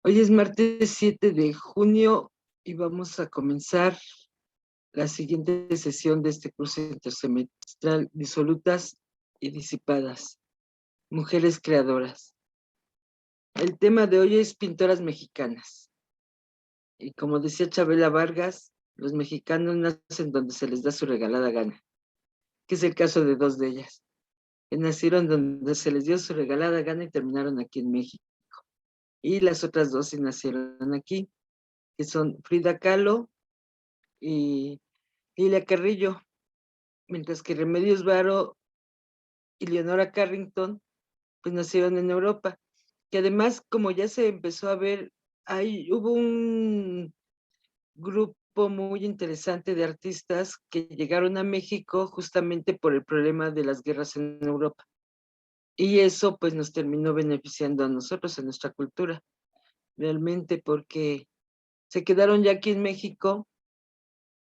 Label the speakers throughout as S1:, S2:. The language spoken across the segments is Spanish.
S1: Hoy es martes 7 de junio y vamos a comenzar la siguiente sesión de este curso intersemestral, Disolutas y Disipadas, Mujeres Creadoras. El tema de hoy es pintoras mexicanas. Y como decía Chabela Vargas, los mexicanos nacen donde se les da su regalada gana, que es el caso de dos de ellas, que nacieron donde se les dio su regalada gana y terminaron aquí en México. Y las otras dos sí nacieron aquí, que son Frida Kahlo y Lilia Carrillo, mientras que Remedios Varo y Leonora Carrington pues nacieron en Europa, que además como ya se empezó a ver, hubo un grupo muy interesante de artistas que llegaron a México justamente por el problema de las guerras en Europa. Y eso pues nos terminó beneficiando a nosotros, en nuestra cultura, realmente porque se quedaron ya aquí en México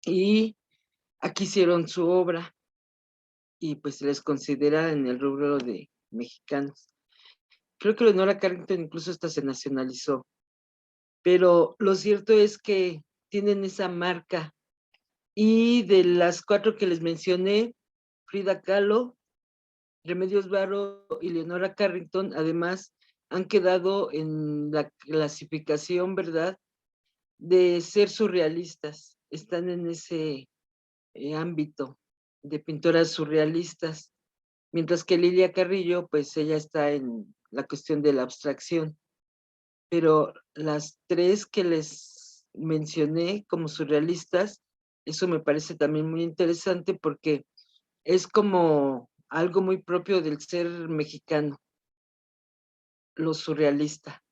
S1: y aquí hicieron su obra y pues se les considera en el rubro de mexicanos. Creo que Leonora Carrington incluso hasta se nacionalizó, pero lo cierto es que tienen esa marca. Y de las cuatro que les mencioné, Frida Kahlo, Remedios Varo y Leonora Carrington, además, han quedado en la clasificación, ¿verdad?, de ser surrealistas. Están en ese ámbito de pintoras surrealistas, mientras que Lilia Carrillo, pues ella está en la cuestión de la abstracción. Pero las tres que les mencioné como surrealistas, eso me parece también muy interesante porque es como algo muy propio del ser mexicano, lo surrealista.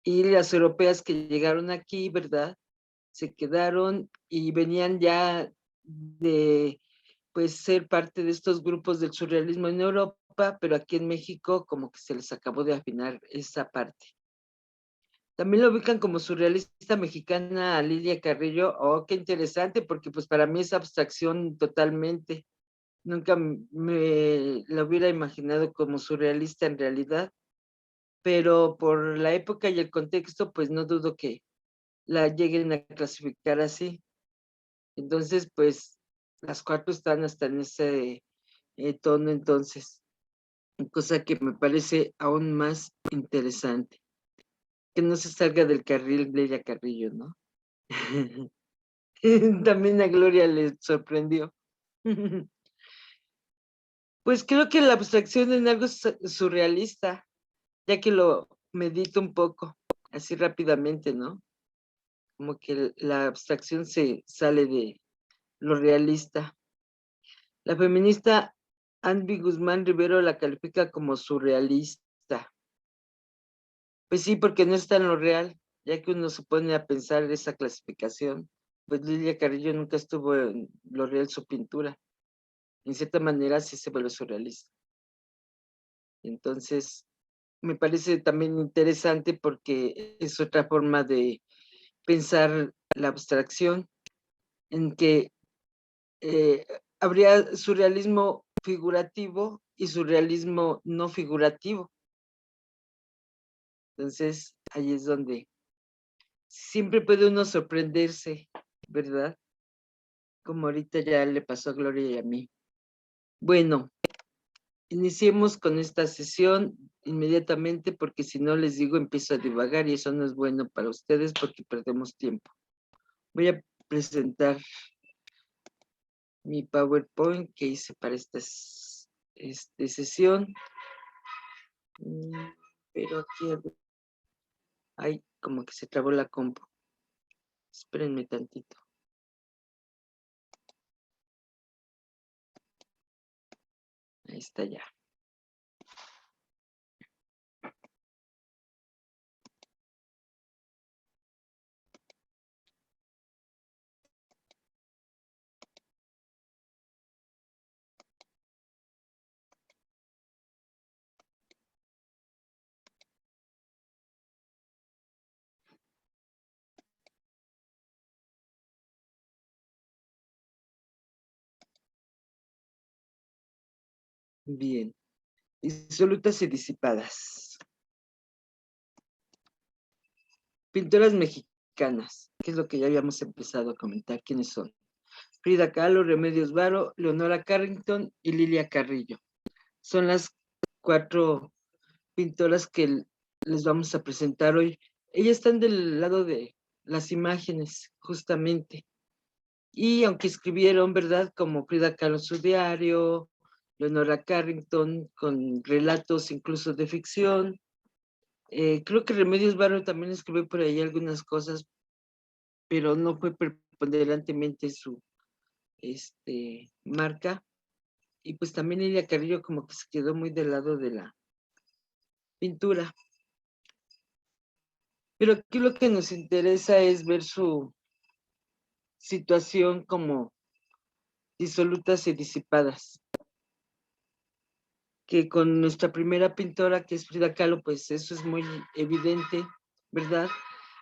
S1: Y las europeas que llegaron aquí, ¿verdad? Se quedaron y venían ya de pues ser parte de estos grupos del surrealismo en Europa, pero aquí en México como que se les acabó de afinar esa parte. También lo ubican como surrealista mexicana a Lilia Carrillo. Oh, qué interesante, porque pues para mí es abstracción totalmente. Nunca me la hubiera imaginado como surrealista en realidad, pero por la época y el contexto, pues no dudo que la lleguen a clasificar así. Entonces, pues las cuatro están hasta en ese tono entonces, cosa que me parece aún más interesante, que no se salga del carril Lilia Carrillo, ¿no? También a Gloria le sorprendió. Pues creo que la abstracción es algo surrealista, ya que lo medito un poco, así rápidamente, ¿no? Como que la abstracción se sale de lo realista. La feminista Anby Guzmán Rivero la califica como surrealista. Pues sí, porque no está en lo real, ya que uno se pone a pensar esa clasificación. Pues Lilia Carrillo nunca estuvo en lo real su pintura. En cierta manera sí se vuelve surrealista. Entonces, me parece también interesante porque es otra forma de pensar la abstracción, en que eh, habría surrealismo figurativo y surrealismo no figurativo. Entonces, ahí es donde siempre puede uno sorprenderse, ¿verdad? Como ahorita ya le pasó a Gloria y a mí. Bueno, iniciemos con esta sesión inmediatamente porque si no les digo empiezo a divagar y eso no es bueno para ustedes porque perdemos tiempo. Voy a presentar mi PowerPoint que hice para esta sesión. Pero aquí, ay, como que se trabó la compu. Espérenme tantito. Ahí está ya. Bien. Disolutas y disipadas. Pintoras mexicanas, que es lo que ya habíamos empezado a comentar, quiénes son. Frida Kahlo, Remedios Varo, Leonora Carrington y Lilia Carrillo. Son las 4 pintoras que les vamos a presentar hoy. Ellas están del lado de las imágenes, justamente. Y aunque escribieron, ¿verdad? Como Frida Kahlo su diario, Leonora Carrington con relatos incluso de ficción. Creo que Remedios Varo también escribió por ahí algunas cosas, pero no fue preponderantemente su marca. Y pues también Lilia Carrillo como que se quedó muy del lado de la pintura. Pero aquí lo que nos interesa es ver su situación como disolutas y disipadas. Que con nuestra primera pintora, que es Frida Kahlo, pues eso es muy evidente, ¿verdad?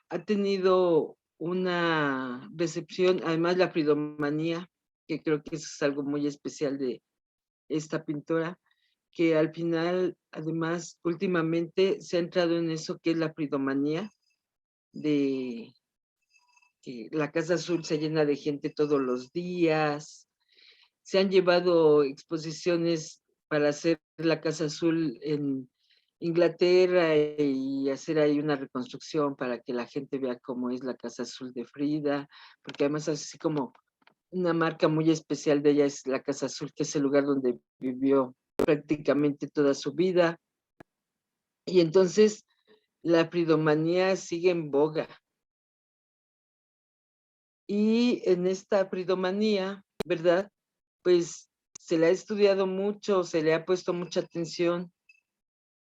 S1: Ha tenido una recepción, además la fridomanía, que creo que eso es algo muy especial de esta pintora, que al final, además, últimamente se ha entrado en eso que es la fridomanía, de que la Casa Azul se llena de gente todos los días, se han llevado exposiciones para hacer la Casa Azul en Inglaterra y hacer ahí una reconstrucción para que la gente vea cómo es la Casa Azul de Frida, porque además así como una marca muy especial de ella es la Casa Azul, que es el lugar donde vivió prácticamente toda su vida. Y entonces la fridomanía sigue en boga. Y en esta fridomanía, ¿verdad? Pues se le ha estudiado mucho, se le ha puesto mucha atención.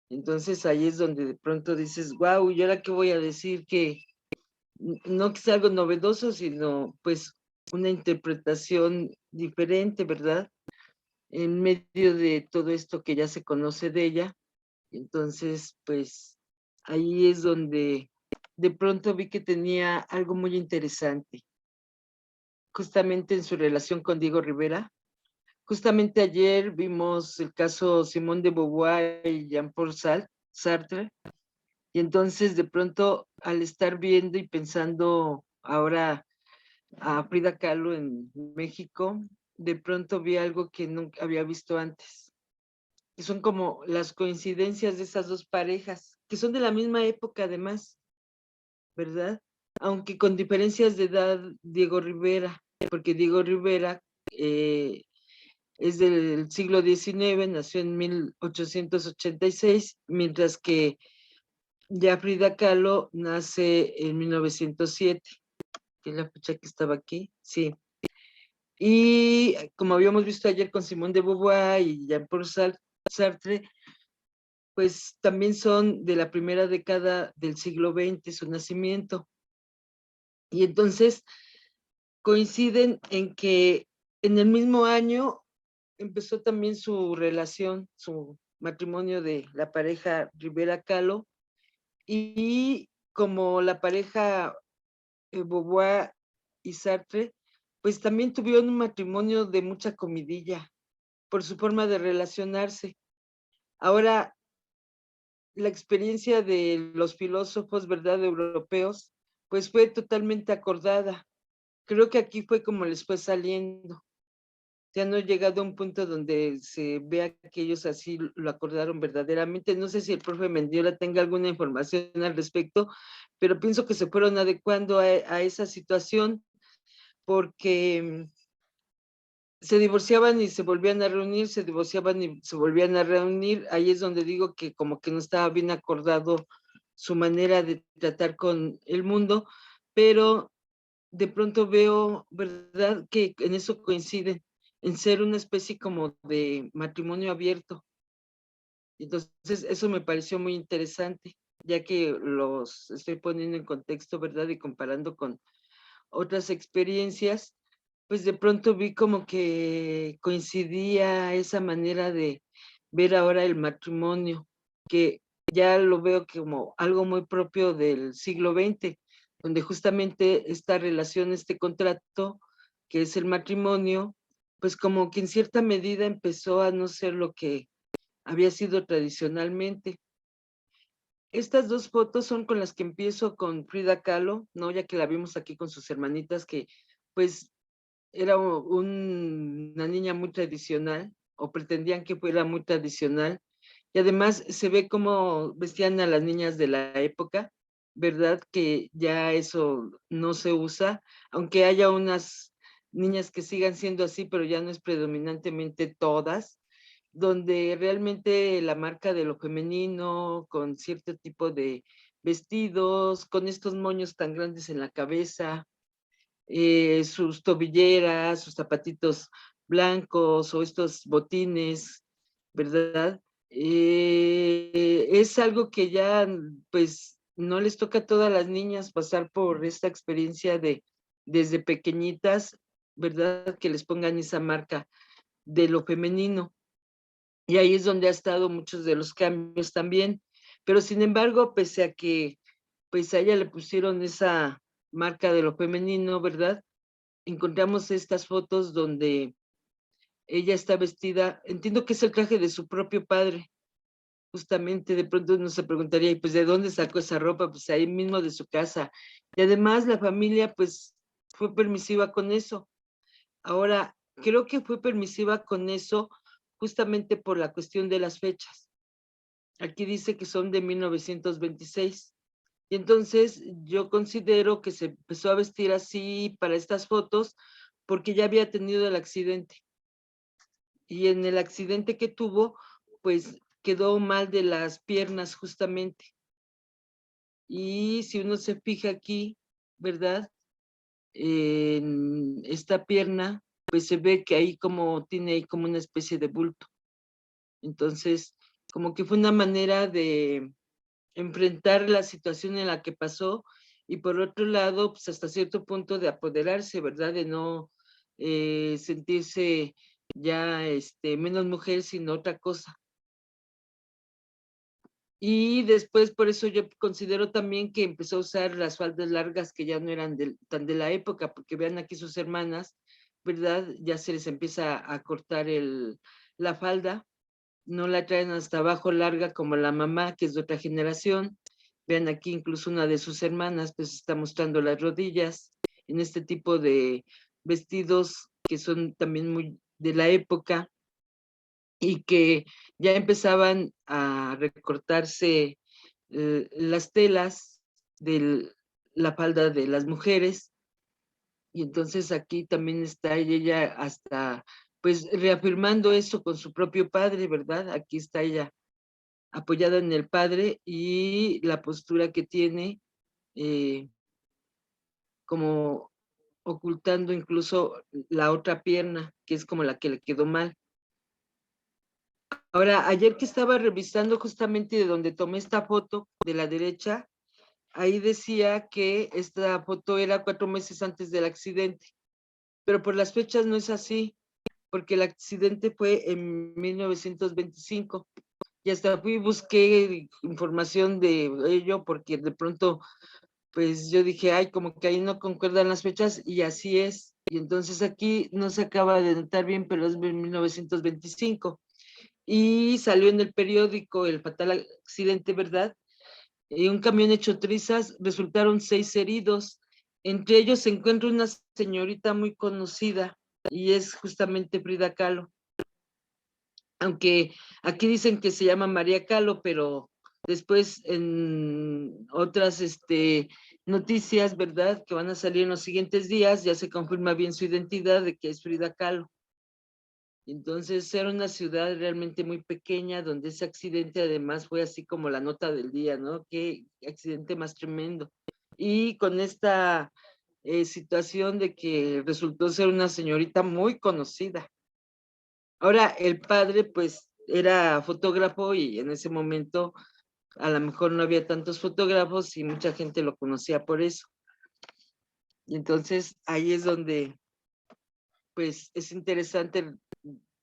S1: Entonces ahí es donde de pronto dices, wow, ¿y ahora qué voy a decir? Que no que sea algo novedoso, sino pues una interpretación diferente, ¿verdad? En medio de todo esto que ya se conoce de ella. Entonces, pues ahí es donde de pronto vi que tenía algo muy interesante, justamente en su relación con Diego Rivera. Justamente ayer vimos el caso Simone de Beauvoir y Jean-Paul Sartre, y entonces de pronto al estar viendo y pensando ahora a Frida Kahlo en México, de pronto vi algo que nunca había visto antes. Y son como las coincidencias de esas dos parejas, que son de la misma época además, ¿verdad? Aunque con diferencias de edad, Diego Rivera, porque Diego Rivera es del siglo XIX, nació en 1886, mientras que ya Frida Kahlo nace en 1907, que es la fecha que estaba aquí, sí. Y como habíamos visto ayer con Simone de Beauvoir y Jean-Paul Sartre, pues también son de la primera década del siglo XX su nacimiento. Y entonces coinciden en que en el mismo año empezó también su relación, su matrimonio de la pareja Rivera Kahlo, y como la pareja Beauvoir y Sartre, pues también tuvieron un matrimonio de mucha comidilla por su forma de relacionarse. Ahora, la experiencia de los filósofos, ¿verdad?, europeos, pues fue totalmente acordada. Creo que aquí fue como les fue saliendo. Ya no he llegado a un punto donde se vea que ellos así lo acordaron verdaderamente. No sé si el profe Mendiola tenga alguna información al respecto, pero pienso que se fueron adecuando a esa situación porque se divorciaban y se volvían a reunir, se divorciaban y se volvían a reunir. Ahí es donde digo que como que no estaba bien acordado su manera de tratar con el mundo, pero de pronto veo, ¿verdad?, que en eso coinciden, en ser una especie como de matrimonio abierto. Entonces, eso me pareció muy interesante, ya que los estoy poniendo en contexto, ¿verdad?, y comparando con otras experiencias, pues de pronto vi como que coincidía esa manera de ver ahora el matrimonio, que ya lo veo como algo muy propio del siglo XX, donde justamente esta relación, este contrato, que es el matrimonio, pues como que en cierta medida empezó a no ser lo que había sido tradicionalmente. Estas dos fotos son con las que empiezo con Frida Kahlo, ¿no? Ya que la vimos aquí con sus hermanitas, que pues era una niña muy tradicional, o pretendían que fuera muy tradicional, y además se ve cómo vestían a las niñas de la época, ¿verdad? Que ya eso no se usa, aunque haya unas niñas que sigan siendo así, pero ya no es predominantemente todas, donde realmente la marca de lo femenino, con cierto tipo de vestidos, con estos moños tan grandes en la cabeza, sus tobilleras, sus zapatitos blancos o estos botines, ¿verdad? Es algo que ya, pues, no les toca a todas las niñas pasar por esta experiencia de, desde pequeñitas, ¿verdad? Que les pongan esa marca de lo femenino. Y ahí es donde ha estado muchos de los cambios también. Pero sin embargo, pese a que, pues, a ella le pusieron esa marca de lo femenino, ¿verdad? Encontramos estas fotos donde ella está vestida, entiendo que es el traje de su propio padre, justamente. De pronto uno se preguntaría, ¿y pues de dónde sacó esa ropa? Pues ahí mismo de su casa. Y además la familia pues fue permisiva con eso. Ahora, creo que fue permisiva con eso justamente por la cuestión de las fechas. Aquí dice que son de 1926. Y entonces yo considero que se empezó a vestir así para estas fotos porque ya había tenido el accidente. Y en el accidente que tuvo, pues quedó mal de las piernas justamente. Y si uno se fija aquí, ¿verdad? En esta pierna, pues se ve que ahí como tiene ahí como una especie de bulto. Entonces, como que fue una manera de enfrentar la situación en la que pasó y por otro lado, pues hasta cierto punto de apoderarse, ¿verdad? De no sentirse ya menos mujer, sino otra cosa. Y después, por eso yo considero también que empezó a usar las faldas largas que ya no eran tan de la época, porque vean aquí sus hermanas, ¿verdad? Ya se les empieza a cortar la falda, no la traen hasta abajo larga como la mamá, que es de otra generación. Vean aquí incluso una de sus hermanas, pues está mostrando las rodillas en este tipo de vestidos que son también muy de la época y que ya empezaban a recortarse las telas de la falda de las mujeres. Y entonces aquí también está ella hasta, pues, reafirmando eso con su propio padre, ¿verdad? Aquí está ella apoyada en el padre y la postura que tiene, eh, como ocultando incluso la otra pierna, que es como la que le quedó mal. Ahora, ayer que estaba revisando justamente de donde tomé esta foto de la derecha, ahí decía que esta foto era 4 meses antes del accidente, pero por las fechas no es así, porque el accidente fue en 1925. Y hasta fui y busqué información de ello, porque de pronto, pues yo dije, ay, como que ahí no concuerdan las fechas, y así es. Y entonces aquí no se acaba de notar bien, pero es 1925. Y salió en el periódico el fatal accidente, ¿verdad? Un camión hecho trizas, resultaron 6 heridos. Entre ellos se encuentra una señorita muy conocida y es justamente Frida Kahlo. Aunque aquí dicen que se llama María Kahlo, pero después en otras noticias, ¿verdad? Que van a salir en los siguientes días, ya se confirma bien su identidad de que es Frida Kahlo. Entonces era una ciudad realmente muy pequeña donde ese accidente además fue así como la nota del día, ¿no? Qué accidente más tremendo. Y con esta situación de que resultó ser una señorita muy conocida. Ahora, el padre pues era fotógrafo y en ese momento a lo mejor no había tantos fotógrafos y mucha gente lo conocía por eso. Y entonces ahí es donde pues es interesante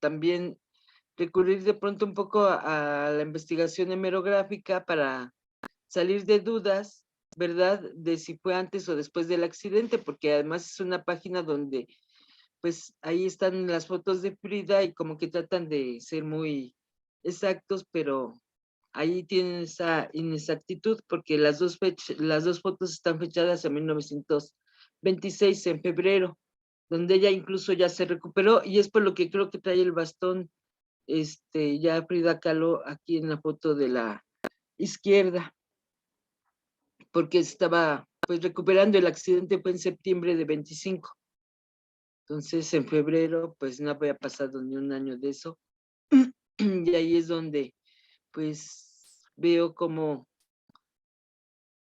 S1: también recurrir de pronto un poco a la investigación hemerográfica para salir de dudas, ¿verdad? De si fue antes o después del accidente, porque además es una página donde pues ahí están las fotos de Frida y como que tratan de ser muy exactos, pero ahí tienen esa inexactitud porque las dos fotos están fechadas en 1926, en febrero, donde ella incluso ya se recuperó, y es por lo que creo que trae el bastón ya Frida Kahlo aquí en la foto de la izquierda, porque estaba pues recuperando. El accidente fue en septiembre de 25. Entonces en febrero pues no había pasado ni un año de eso. Y ahí es donde pues veo como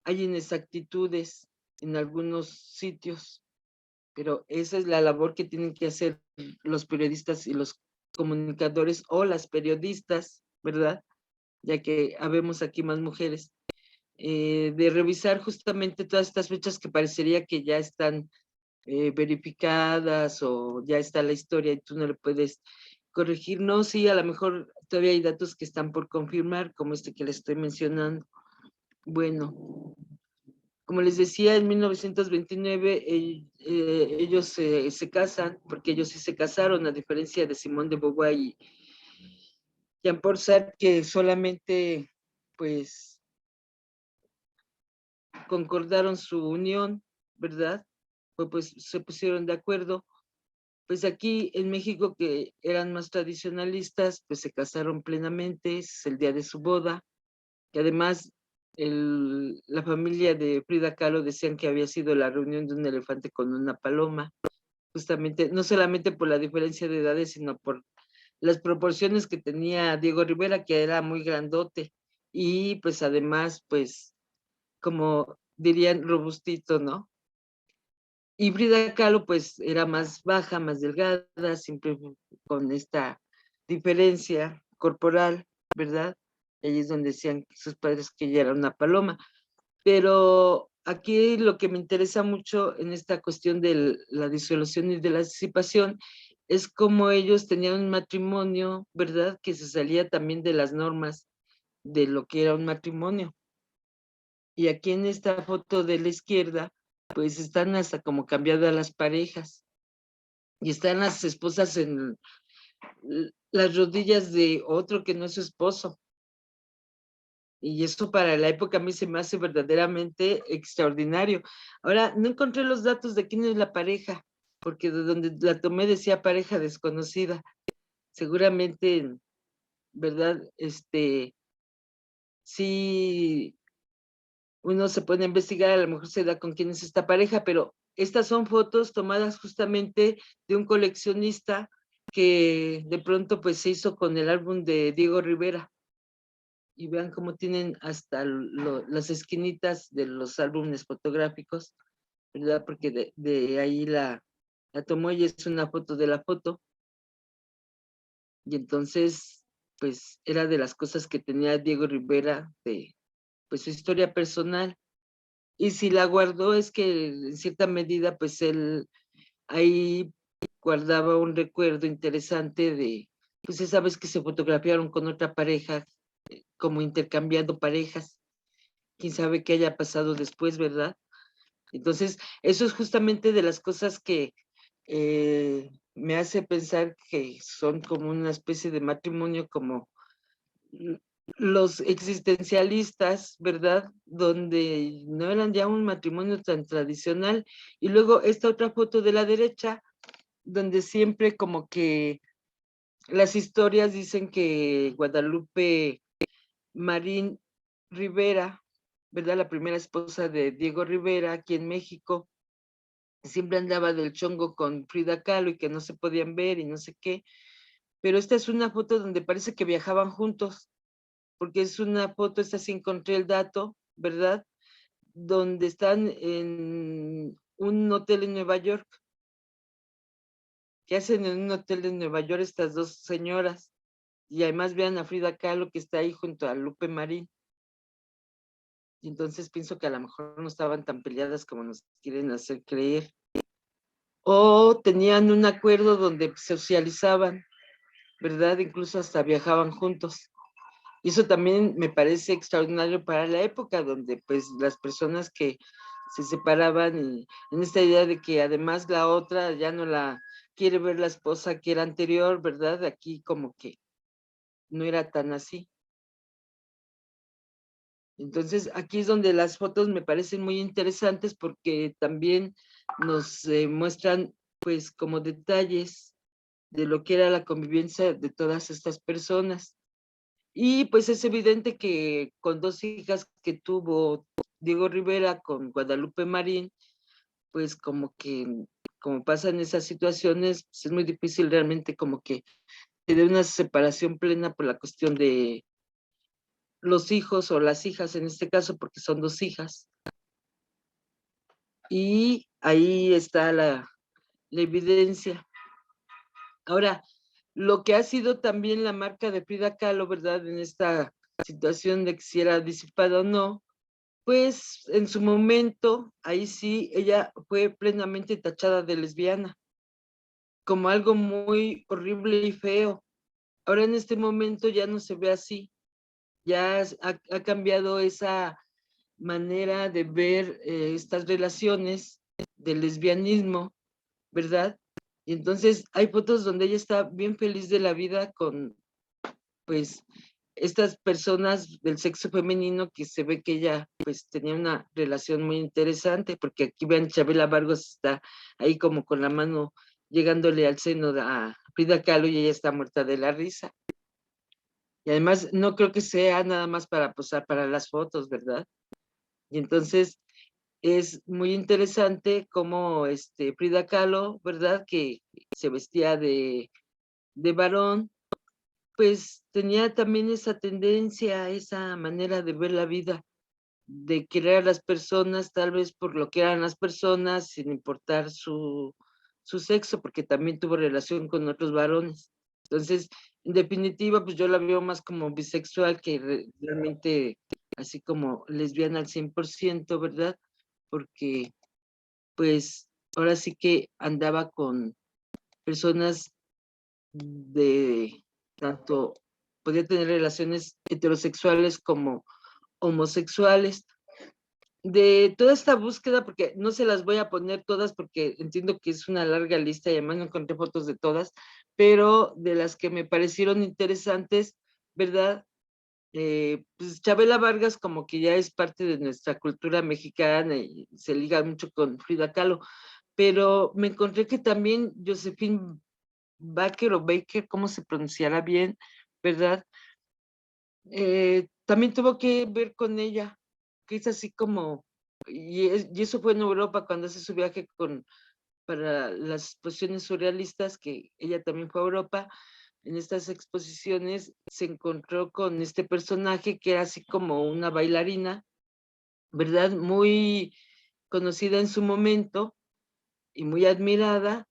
S1: hay inexactitudes en algunos sitios, pero esa es la labor que tienen que hacer los periodistas y los comunicadores o las periodistas, ¿verdad? Ya que habemos aquí más mujeres, de revisar justamente todas estas fechas que parecería que ya están verificadas o ya está la historia y tú no le puedes corregir. No, sí, a lo mejor todavía hay datos que están por confirmar, como este que les estoy mencionando. Bueno, como les decía, en 1929 ellos se casan, porque ellos sí se casaron, a diferencia de Simone de Beauvoir y Jean-Paul Sartre, que solamente pues concordaron su unión, ¿verdad? Pues se pusieron de acuerdo. Pues aquí en México, que eran más tradicionalistas, pues se casaron plenamente, es el día de su boda, que además la familia de Frida Kahlo decían que había sido la reunión de un elefante con una paloma, justamente, no solamente por la diferencia de edades, sino por las proporciones que tenía Diego Rivera, que era muy grandote, y pues además, pues, como dirían, robustito, ¿no? Y Frida Kahlo, pues, era más baja, más delgada, siempre con esta diferencia corporal, ¿verdad? Ahí es donde decían sus padres que ella era una paloma. Pero aquí lo que me interesa mucho en esta cuestión de la disolución y de la disipación es cómo ellos tenían un matrimonio, ¿verdad? Que se salía también de las normas de lo que era un matrimonio. Y aquí en esta foto de la izquierda, pues están hasta como cambiadas las parejas y están las esposas en las rodillas de otro que no es su esposo. Y eso para la época a mí se me hace verdaderamente extraordinario. Ahora, no encontré los datos de quién es la pareja, porque de donde la tomé decía pareja desconocida. Seguramente, ¿verdad? Sí, uno se puede investigar, a lo mejor se da con quién es esta pareja, pero estas son fotos tomadas justamente de un coleccionista que de pronto pues se hizo con el álbum de Diego Rivera. Y vean cómo tienen hasta las esquinitas de los álbumes fotográficos, ¿verdad? Porque de ahí la tomó y es una foto de la foto. Y entonces, pues era de las cosas que tenía Diego Rivera de pues su historia personal. Y si la guardó es que en cierta medida, pues él ahí guardaba un recuerdo interesante de, pues esa vez que se fotografiaron con otra pareja, como intercambiando parejas, quién sabe qué haya pasado después, ¿verdad? Entonces, eso es justamente de las cosas que me hace pensar que son como una especie de matrimonio, como los existencialistas, ¿verdad? Donde no eran ya un matrimonio tan tradicional. Y luego esta otra foto de la derecha, donde siempre como que las historias dicen que Guadalupe Marín Rivera, ¿verdad? La primera esposa de Diego Rivera aquí en México, siempre andaba del chongo con Frida Kahlo y que no se podían ver y no sé qué. Pero esta es una foto donde parece que viajaban juntos, porque es una foto, esta sí encontré el dato, ¿verdad? Donde están en un hotel en Nueva York. ¿Qué hacen en un hotel en Nueva York estas dos señoras? Y además vean a Frida Kahlo que está ahí junto a Lupe Marín. Y entonces pienso que a lo mejor no estaban tan peleadas como nos quieren hacer creer. O tenían un acuerdo donde socializaban, ¿verdad? Incluso hasta viajaban juntos. Y eso también me parece extraordinario para la época, donde pues las personas que se separaban y en esta idea de que además la otra ya no la quiere ver la esposa que era anterior, ¿verdad? Aquí como que no era tan así. Entonces, aquí es donde las fotos me parecen muy interesantes porque también nos muestran, pues, como detalles de lo que era la convivencia de todas estas personas. Y pues es evidente que con dos hijas que tuvo Diego Rivera con Guadalupe Marín, pues como que, como pasan esas situaciones, pues es muy difícil realmente como que tener una separación plena por la cuestión de los hijos o las hijas en este caso, porque son dos hijas. Y ahí está la evidencia. Ahora, lo que ha sido también la marca de Frida Kahlo, ¿verdad? En esta situación de que si era disipada o no, pues en su momento, ahí sí, ella fue plenamente tachada de lesbiana, como algo muy horrible y feo. Ahora en este momento ya no se ve así, ya ha cambiado esa manera de ver estas relaciones del lesbianismo, ¿verdad? Y entonces hay fotos donde ella está bien feliz de la vida con, pues, estas personas del sexo femenino que se ve que ella, pues, tenía una relación muy interesante, porque aquí ven, Chabela Vargas está ahí como con la mano llegándole al seno a Frida Kahlo y ella está muerta de la risa. Y además no creo que sea nada más para posar para las fotos, ¿verdad? Y entonces es muy interesante cómo Frida Kahlo, ¿verdad? Que se vestía de varón, pues tenía también esa tendencia, esa manera de ver la vida, de querer a las personas tal vez por lo que eran las personas, sin importar su sexo, porque también tuvo relación con otros varones. Entonces, en definitiva, pues yo la veo más como bisexual que realmente así como lesbiana al 100%, ¿verdad? Porque pues ahora sí que andaba con personas de tanto, podía tener relaciones heterosexuales como homosexuales. De toda esta búsqueda, porque no se las voy a poner todas porque entiendo que es una larga lista y además no encontré fotos de todas, pero de las que me parecieron interesantes, ¿verdad? Pues Chabela Vargas como que ya es parte de nuestra cultura mexicana y se liga mucho con Frida Kahlo, pero me encontré que también Josephine Baker o Baker, ¿cómo se pronunciará bien, verdad? También tuvo que ver con ella, que es así como, y eso fue en Europa cuando hace su viaje para las exposiciones surrealistas, que ella también fue a Europa. En estas exposiciones se encontró con este personaje que era así como una bailarina, ¿verdad? Muy conocida en su momento y muy admirada,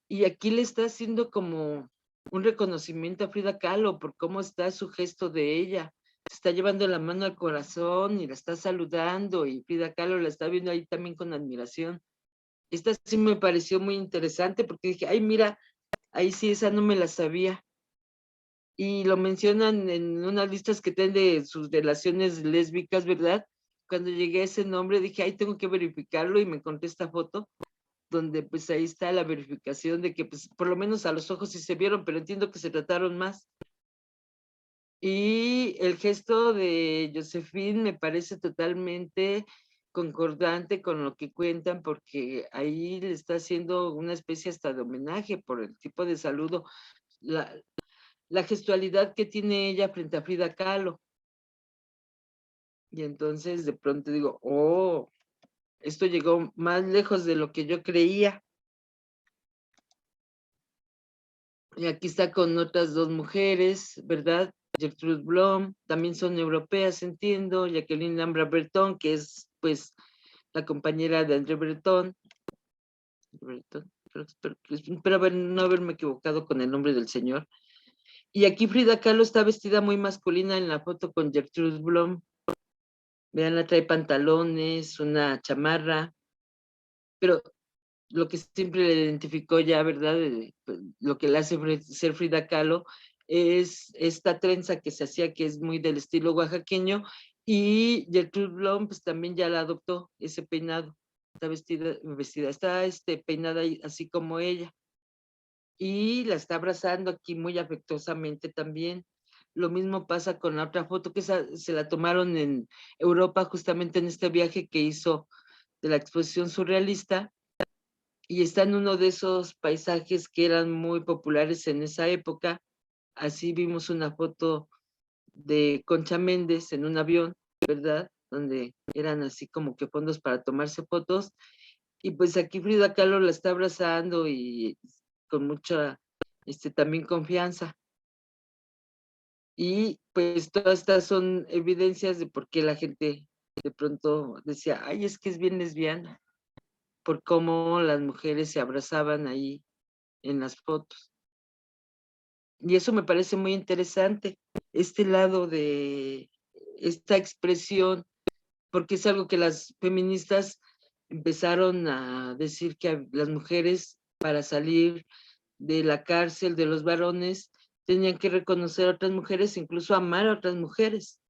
S1: y aquí le está haciendo como un reconocimiento a Frida Kahlo por cómo está su gesto de ella. Se está llevando la mano al corazón y la está saludando y Frida Kahlo la está viendo ahí también con admiración. Esta sí me pareció muy interesante porque dije, ay, mira, ahí sí, esa no me la sabía. Y lo mencionan en unas listas que tienen de sus relaciones lésbicas, ¿verdad? Cuando llegué a ese nombre dije, ay, tengo que verificarlo y me encontré esta foto donde pues ahí está la verificación de que pues por lo menos a los ojos sí se vieron, pero entiendo que se trataron más. Y el gesto de Josephine me parece totalmente concordante con lo que cuentan, porque ahí le está haciendo una especie hasta de homenaje por el tipo de saludo, la, la gestualidad que tiene ella frente a Frida Kahlo. Y entonces de pronto digo, oh, esto llegó más lejos de lo que yo creía. Y aquí está con otras dos mujeres, ¿verdad? Gertrude Blom, también son europeas, entiendo. Jacqueline Lambra Breton, que es pues la compañera de André Breton. Breton, espero no haberme equivocado con el nombre del señor. Y aquí Frida Kahlo está vestida muy masculina en la foto con Gertrude Blom. Vean, la trae pantalones, una chamarra, pero lo que siempre le identificó ya, ¿verdad? Pues, lo que le hace ser Frida Kahlo es esta trenza que se hacía, que es muy del estilo oaxaqueño, y Gertrude Blom, pues también ya la adoptó, ese peinado. Está vestida, está peinada así como ella. Y la está abrazando aquí muy afectuosamente también. Lo mismo pasa con la otra foto que se la tomaron en Europa, justamente en este viaje que hizo de la exposición surrealista, y está en uno de esos paisajes que eran muy populares en esa época. Así vimos una foto de Concha Méndez en un avión, ¿verdad? Donde eran así como que fondos para tomarse fotos. Y pues aquí Frida Kahlo la está abrazando y con mucha también confianza. Y pues todas estas son evidencias de por qué la gente de pronto decía, ay, es que es bien lesbiana, por cómo las mujeres se abrazaban ahí en las fotos. Y eso me parece muy interesante, este lado de esta expresión, porque es algo que las feministas empezaron a decir que las mujeres para salir de la cárcel de los varones tenían que reconocer a otras mujeres, incluso amar a otras mujeres.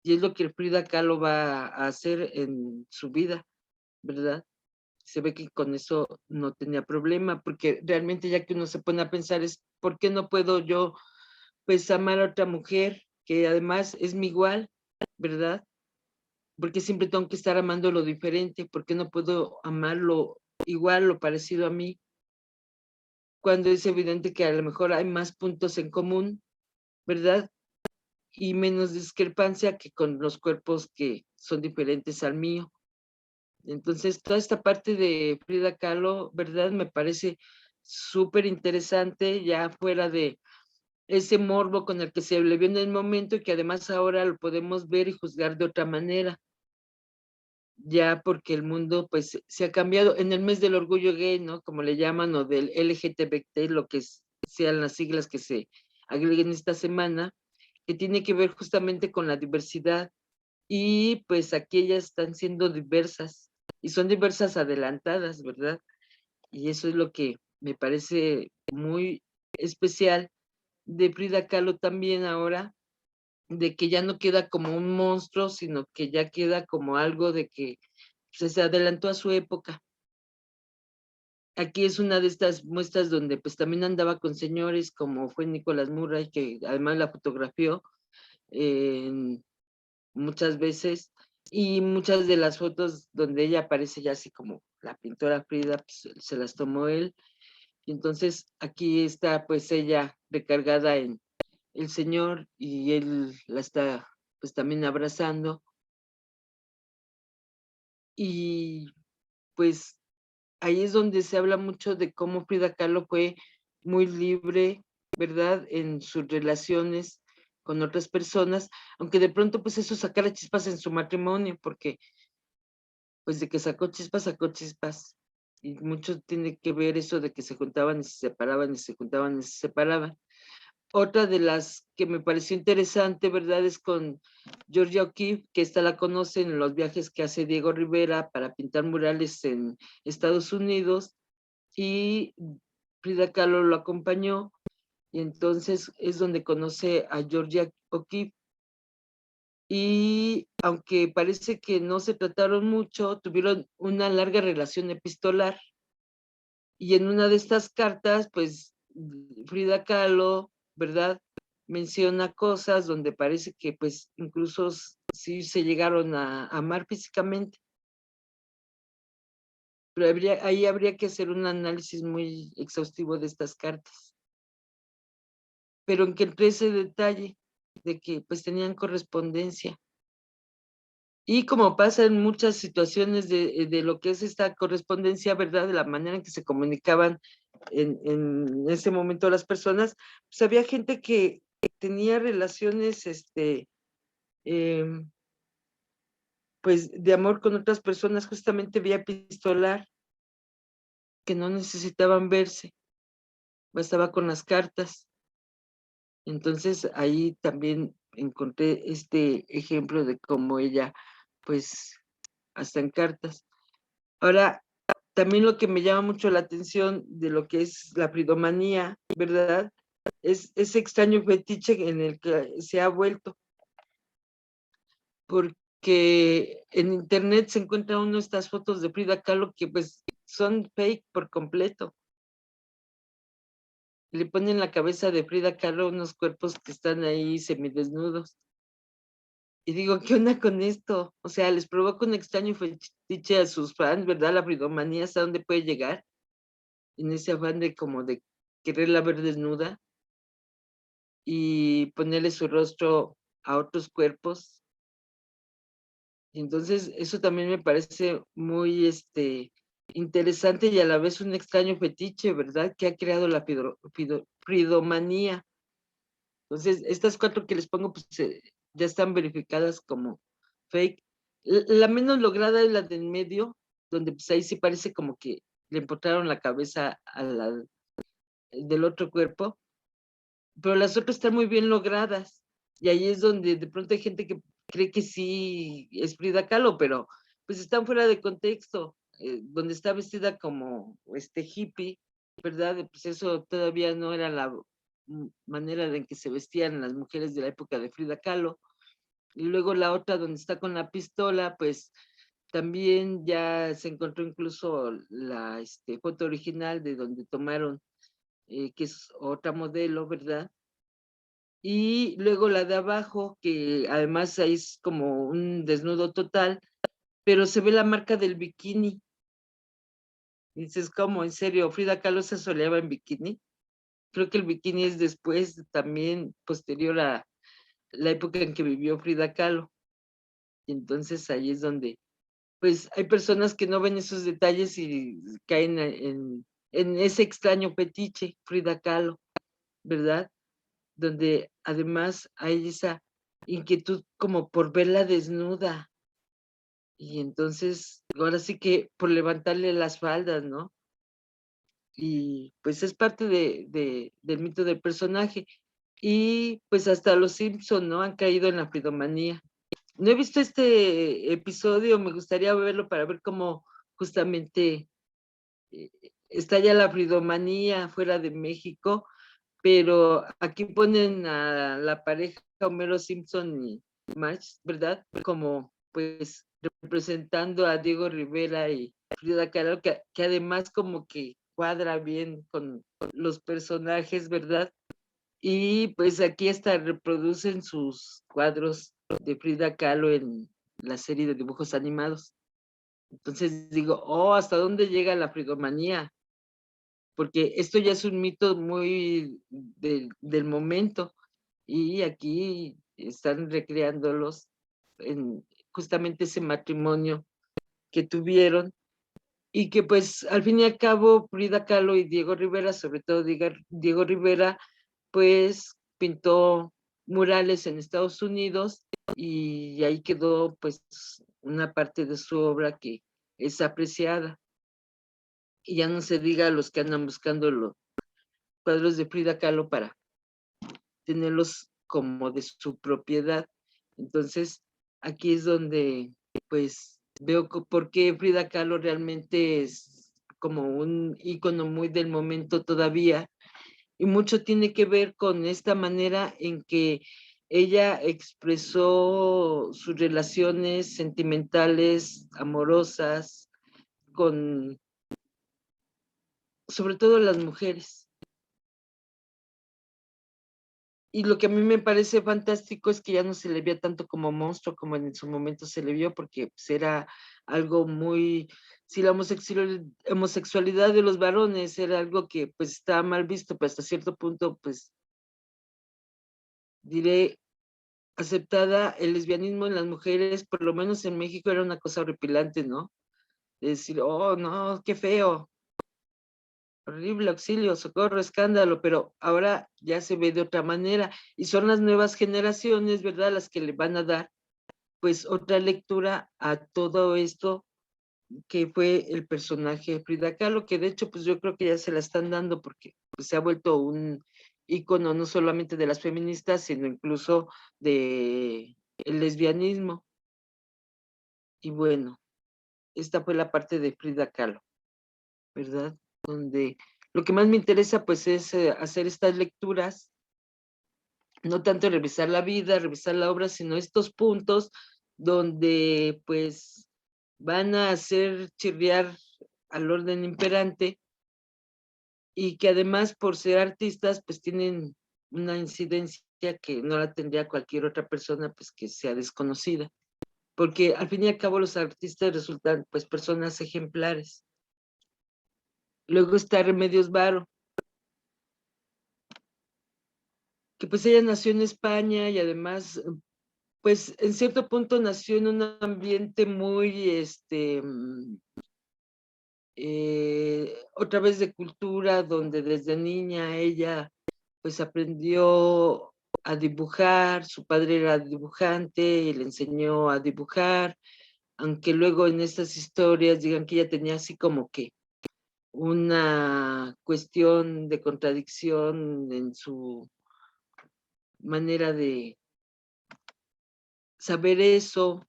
S1: Y es lo que Frida Kahlo va a hacer en su vida, ¿verdad? Se ve que con eso no tenía problema, porque realmente ya que uno se pone a pensar es, ¿por qué no puedo yo pues amar a otra mujer que además es mi igual, ¿verdad? Porque siempre tengo que estar amando lo diferente, ¿por qué no puedo amarlo igual, lo parecido a mí? Cuando es evidente que a lo mejor hay más puntos en común, ¿verdad? Y menos discrepancia que con los cuerpos que son diferentes al mío. Entonces, toda esta parte de Frida Kahlo, ¿verdad? Me parece súper interesante, ya fuera de ese morbo con el que se le vio en el momento y que además ahora lo podemos ver y juzgar de otra manera, ya porque el mundo pues se ha cambiado. En el mes del orgullo gay, ¿no? Como le llaman, o del LGTBT, lo que sean las siglas que se agreguen esta semana, que tiene que ver justamente con la diversidad. Y pues aquí ellas están siendo diversas y son diversas adelantadas, ¿verdad? Y eso es lo que me parece muy especial de Frida Kahlo también ahora, de que ya no queda como un monstruo, sino que ya queda como algo de que pues, se adelantó a su época. Aquí es una de estas muestras donde pues también andaba con señores como fue Nicolás Murray, que además la fotografió muchas veces, y muchas de las fotos donde ella aparece ya así como la pintora Frida, pues, se las tomó él. Y entonces aquí está pues ella recargada en el Señor y él la está pues también abrazando. Y pues ahí es donde se habla mucho de cómo Frida Kahlo fue muy libre, ¿verdad? En sus relaciones con otras personas, aunque de pronto pues eso sacara chispas en su matrimonio, porque pues de que sacó chispas, y mucho tiene que ver eso de que se juntaban y se separaban y se juntaban y se separaban. Otra de las que me pareció interesante, ¿verdad? Es con Georgia O'Keeffe, que esta la conocen en los viajes que hace Diego Rivera para pintar murales en Estados Unidos, y Frida Kahlo lo acompañó, y entonces es donde conoce a Georgia O'Keeffe. Y aunque parece que no se trataron mucho, tuvieron una larga relación epistolar. Y en una de estas cartas, pues Frida Kahlo, ¿verdad? Menciona cosas donde parece que pues incluso sí se llegaron a amar físicamente, pero ahí habría que hacer un análisis muy exhaustivo de estas cartas. Pero encontré ese detalle de que pues tenían correspondencia. Y como pasa en muchas situaciones de lo que es esta correspondencia, ¿verdad? De la manera en que se comunicaban en ese momento las personas, pues había gente que tenía relaciones, em, pues de amor con otras personas justamente vía epistolar, que no necesitaban verse, bastaba con las cartas. Entonces ahí también encontré este ejemplo de cómo ella, pues, hasta en cartas. Ahora, también lo que me llama mucho la atención de lo que es la fridomanía, ¿verdad? Es ese extraño fetiche en el que se ha vuelto, porque en internet se encuentra uno estas fotos de Frida Kahlo que pues son fake por completo. le ponen la cabeza de Frida Kahlo unos cuerpos que están ahí semidesnudos. Y digo, ¿qué onda con esto? O sea, les provoca un extraño fetiche a sus fans, ¿verdad? La fridomanía, ¿hasta dónde puede llegar? En ese afán de como de quererla ver desnuda y ponerle su rostro a otros cuerpos. Y entonces eso también me parece muy interesante y a la vez un extraño fetiche, ¿verdad? Que ha creado la fridomanía. Entonces, estas 4 que les pongo, pues ya están verificadas como fake. La menos lograda es la del medio, donde pues ahí sí parece como que le empotraron la cabeza a del otro cuerpo, pero las otras están muy bien logradas. Y ahí es donde de pronto hay gente que cree que sí es Frida Kahlo, pero pues están fuera de contexto, donde está vestida como hippie, ¿verdad? Pues eso todavía no era la manera en que se vestían las mujeres de la época de Frida Kahlo. Y luego la otra donde está con la pistola, pues también ya se encontró incluso la foto original de donde tomaron, que es otra modelo, ¿verdad? Y luego la de abajo, que además ahí es como un desnudo total, pero se ve la marca del bikini. Y dices, ¿cómo? ¿En serio? ¿Frida Kahlo se soleaba en bikini? Creo que el bikini es después, también posterior a la época en que vivió Frida Kahlo. Y entonces ahí es donde, pues hay personas que no ven esos detalles y caen en ese extraño fetiche, Frida Kahlo, ¿verdad? Donde además hay esa inquietud como por verla desnuda. Y entonces, ahora sí que por levantarle las faldas, ¿no? Y pues es parte del mito del personaje. Y pues hasta los Simpson, ¿no? Han caído en la fridomanía. No he visto este episodio, me gustaría verlo para ver cómo justamente está ya la fridomanía fuera de México, pero aquí ponen a la pareja Homero Simpson y Marge, ¿verdad? Como pues representando a Diego Rivera y Frida Kahlo, que además como que cuadra bien con los personajes, ¿verdad? Y pues aquí hasta reproducen sus cuadros de Frida Kahlo en la serie de dibujos animados. Entonces digo, oh, ¿hasta dónde llega la frigomanía? Porque esto ya es un mito muy del momento y aquí están recreándolos en justamente ese matrimonio que tuvieron y que pues al fin y al cabo Frida Kahlo y Diego Rivera, sobre todo Diego Rivera, pues pintó murales en Estados Unidos y ahí quedó pues una parte de su obra que es apreciada. Y ya no se diga a los que andan buscando los cuadros de Frida Kahlo para tenerlos como de su propiedad. Entonces, aquí es donde pues veo por qué Frida Kahlo realmente es como un ícono muy del momento todavía y mucho tiene que ver con esta manera en que ella expresó sus relaciones sentimentales, amorosas, con sobre todo las mujeres. Y lo que a mí me parece fantástico es que ya no se le veía tanto como monstruo como en su momento se le vio, porque pues, era algo muy, si la homosexualidad de los varones era algo que pues estaba mal visto, pero hasta cierto punto pues diré aceptada, el lesbianismo en las mujeres, por lo menos en México era una cosa horripilante, ¿no? De decir, oh, no, qué feo, horrible, auxilio, socorro, escándalo, pero ahora ya se ve de otra manera y son las nuevas generaciones, ¿verdad? Las que le van a dar pues otra lectura a todo esto que fue el personaje de Frida Kahlo, que de hecho pues yo creo que ya se la están dando porque pues, se ha vuelto un ícono no solamente de las feministas, sino incluso de el lesbianismo. Y bueno, esta fue la parte de Frida Kahlo, ¿verdad? Donde lo que más me interesa pues es hacer estas lecturas, no tanto revisar la vida, revisar la obra, sino estos puntos donde pues van a hacer chirriar al orden imperante y que además por ser artistas pues tienen una incidencia que no la tendría cualquier otra persona pues que sea desconocida, porque al fin y al cabo los artistas resultan pues personas ejemplares. Luego está Remedios Varo, que pues ella nació en España y además pues en cierto punto nació en un ambiente muy otra vez de cultura, donde desde niña ella pues aprendió a dibujar, su padre era dibujante y le enseñó a dibujar, aunque luego en estas historias digan que ella tenía así como que una cuestión de contradicción en su manera de saber eso,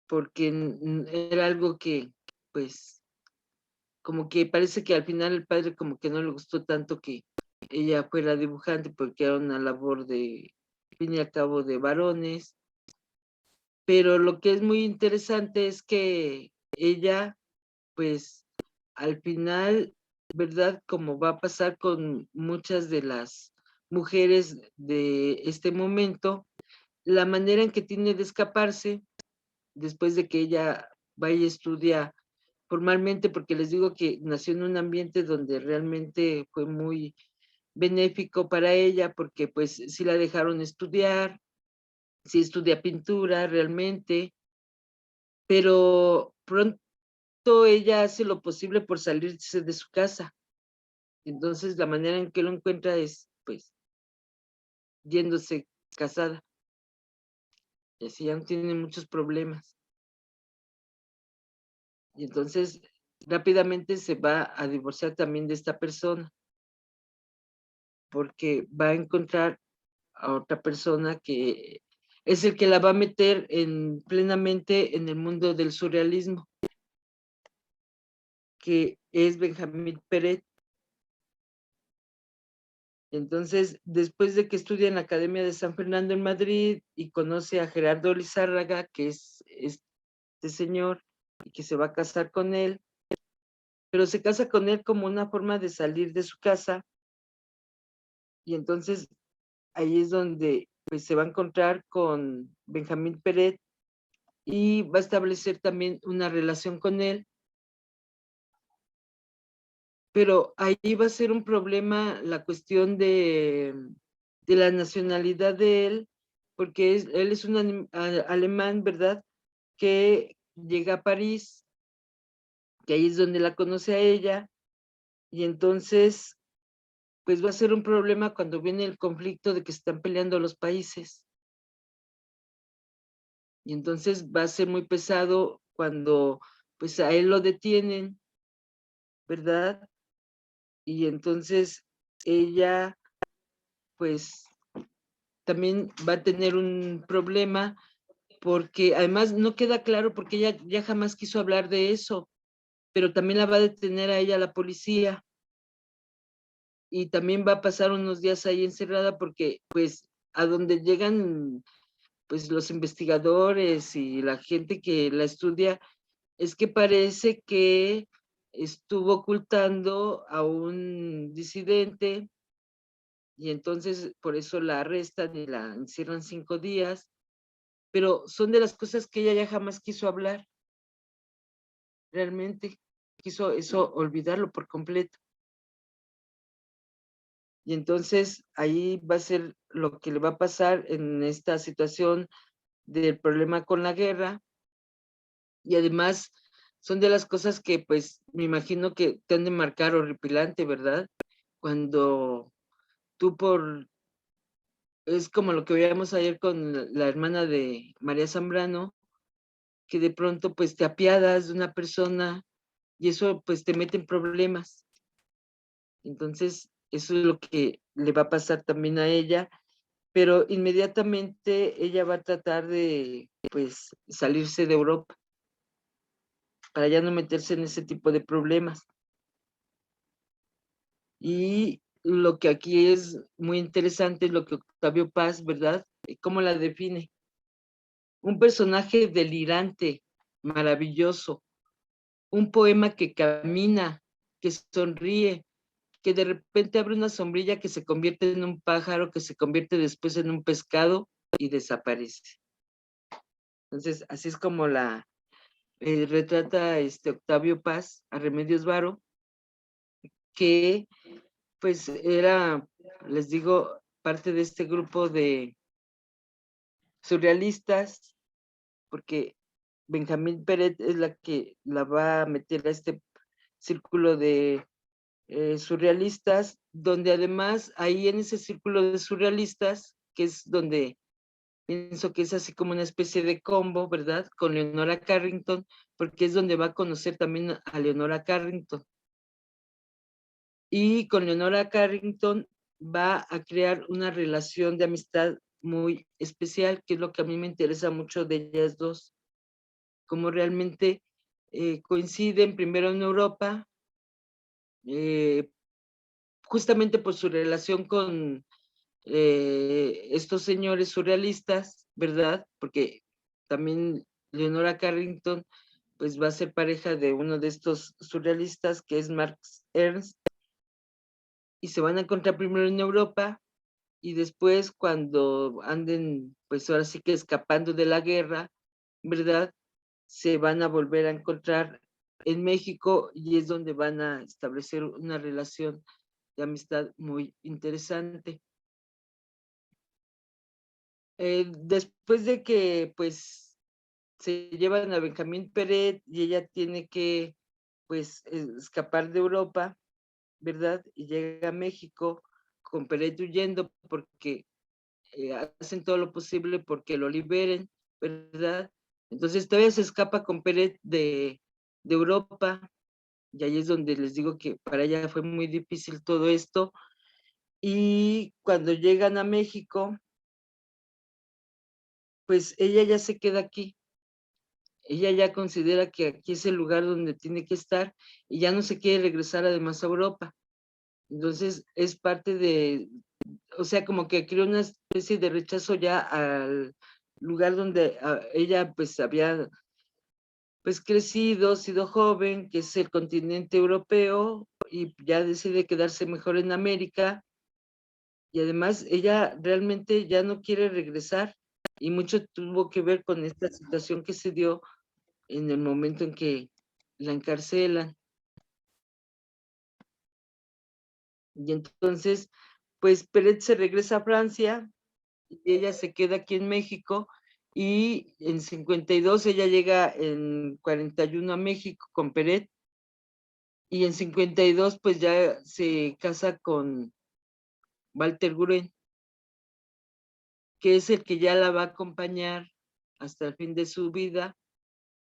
S1: porque era algo que pues como que parece que al final el padre como que no le gustó tanto que ella fuera dibujante porque era una labor de, al fin y al cabo, de varones. Pero lo que es muy interesante es que ella, pues, al final, ¿verdad? Como va a pasar con muchas de las mujeres de este momento, la manera en que tiene de escaparse después de que ella vaya a estudiar formalmente, porque les digo que nació en un ambiente donde realmente fue muy benéfico para ella, porque pues sí la dejaron estudiar, sí estudia pintura realmente, pero pronto ella hace lo posible por salirse de su casa. Entonces la manera en que lo encuentra es pues yéndose casada. Y así ya no tiene muchos problemas. Y entonces rápidamente se va a divorciar también de esta persona, porque va a encontrar a otra persona que es el que la va a meter plenamente en el mundo del surrealismo, que es Benjamín Peret. Entonces, después de que estudia en la Academia de San Fernando en Madrid y conoce a Gerardo Lizárraga, que es este señor, y que se va a casar con él, pero se casa con él como una forma de salir de su casa, y entonces ahí es donde pues, se va a encontrar con Benjamín Peret y va a establecer también una relación con él, pero ahí va a ser un problema la cuestión de la nacionalidad de él, porque él es un alemán, ¿verdad? Que llega a París, que ahí es donde la conoce a ella, y entonces, pues va a ser un problema cuando viene el conflicto de que están peleando los países. Y entonces va a ser muy pesado cuando pues a él lo detienen, ¿verdad? Y entonces ella pues también va a tener un problema porque además no queda claro porque ella ya jamás quiso hablar de eso, pero también la va a detener a ella la policía y también va a pasar unos días ahí encerrada porque pues a donde llegan pues los investigadores y la gente que la estudia es que parece que estuvo ocultando a un disidente y entonces por eso la arrestan y la encierran 5 días, pero son de las cosas que ella ya jamás quiso hablar, realmente quiso eso olvidarlo por completo. Y entonces ahí va a ser lo que le va a pasar en esta situación del problema con la guerra y además son de las cosas que pues me imagino que te han de marcar horripilante, ¿verdad? Cuando tú es como lo que veíamos ayer con la hermana de María Zambrano, que de pronto pues te apiadas de una persona y eso pues te mete en problemas. Entonces, eso es lo que le va a pasar también a ella, pero inmediatamente ella va a tratar de pues salirse de Europa para ya no meterse en ese tipo de problemas. Y lo que aquí es muy interesante es lo que Octavio Paz, ¿verdad? ¿Cómo la define? Un personaje delirante, maravilloso, un poema que camina, que sonríe, que de repente abre una sombrilla que se convierte en un pájaro, que se convierte después en un pescado y desaparece. Entonces, así es como retrata Octavio Paz a Remedios Varo, que pues era, les digo, parte de este grupo de surrealistas, porque Benjamín Peret es la que la va a meter a este círculo de surrealistas, donde además ahí en ese círculo de surrealistas, que es donde pienso que es así como una especie de combo, ¿verdad? Con Leonora Carrington, porque es donde va a conocer también a Leonora Carrington. Y con Leonora Carrington va a crear una relación de amistad muy especial, que es lo que a mí me interesa mucho de ellas dos, cómo realmente coinciden primero en Europa, eh, justamente por su relación con estos señores surrealistas, ¿verdad? Porque también Leonora Carrington pues va a ser pareja de uno de estos surrealistas que es Marx Ernst, y se van a encontrar primero en Europa y después cuando anden pues ahora sí que escapando de la guerra, ¿verdad? Se van a volver a encontrar en México y es donde van a establecer una relación de amistad muy interesante. Después de que pues se llevan a Benjamín Peret y ella tiene que pues escapar de Europa, ¿verdad? Y llega a México con Peret huyendo porque hacen todo lo posible porque lo liberen, ¿verdad? Entonces todavía se escapa con Peret de Europa y ahí es donde les digo que para ella fue muy difícil todo esto. Y cuando llegan a México, pues ella ya se queda aquí. Ella ya considera que aquí es el lugar donde tiene que estar y ya no se quiere regresar además a Europa. Entonces es parte de, o sea, como que creó una especie de rechazo ya al lugar donde ella pues había pues crecido, sido joven, que es el continente europeo, y ya decide quedarse mejor en América, y además ella realmente ya no quiere regresar, y mucho tuvo que ver con esta situación que se dio en el momento en que la encarcelan. Y entonces, pues Peret se regresa a Francia y ella se queda aquí en México y en 52 ella llega en 41 a México con Peret y en 52 pues ya se casa con Walter Guren, que es el que ya la va a acompañar hasta el fin de su vida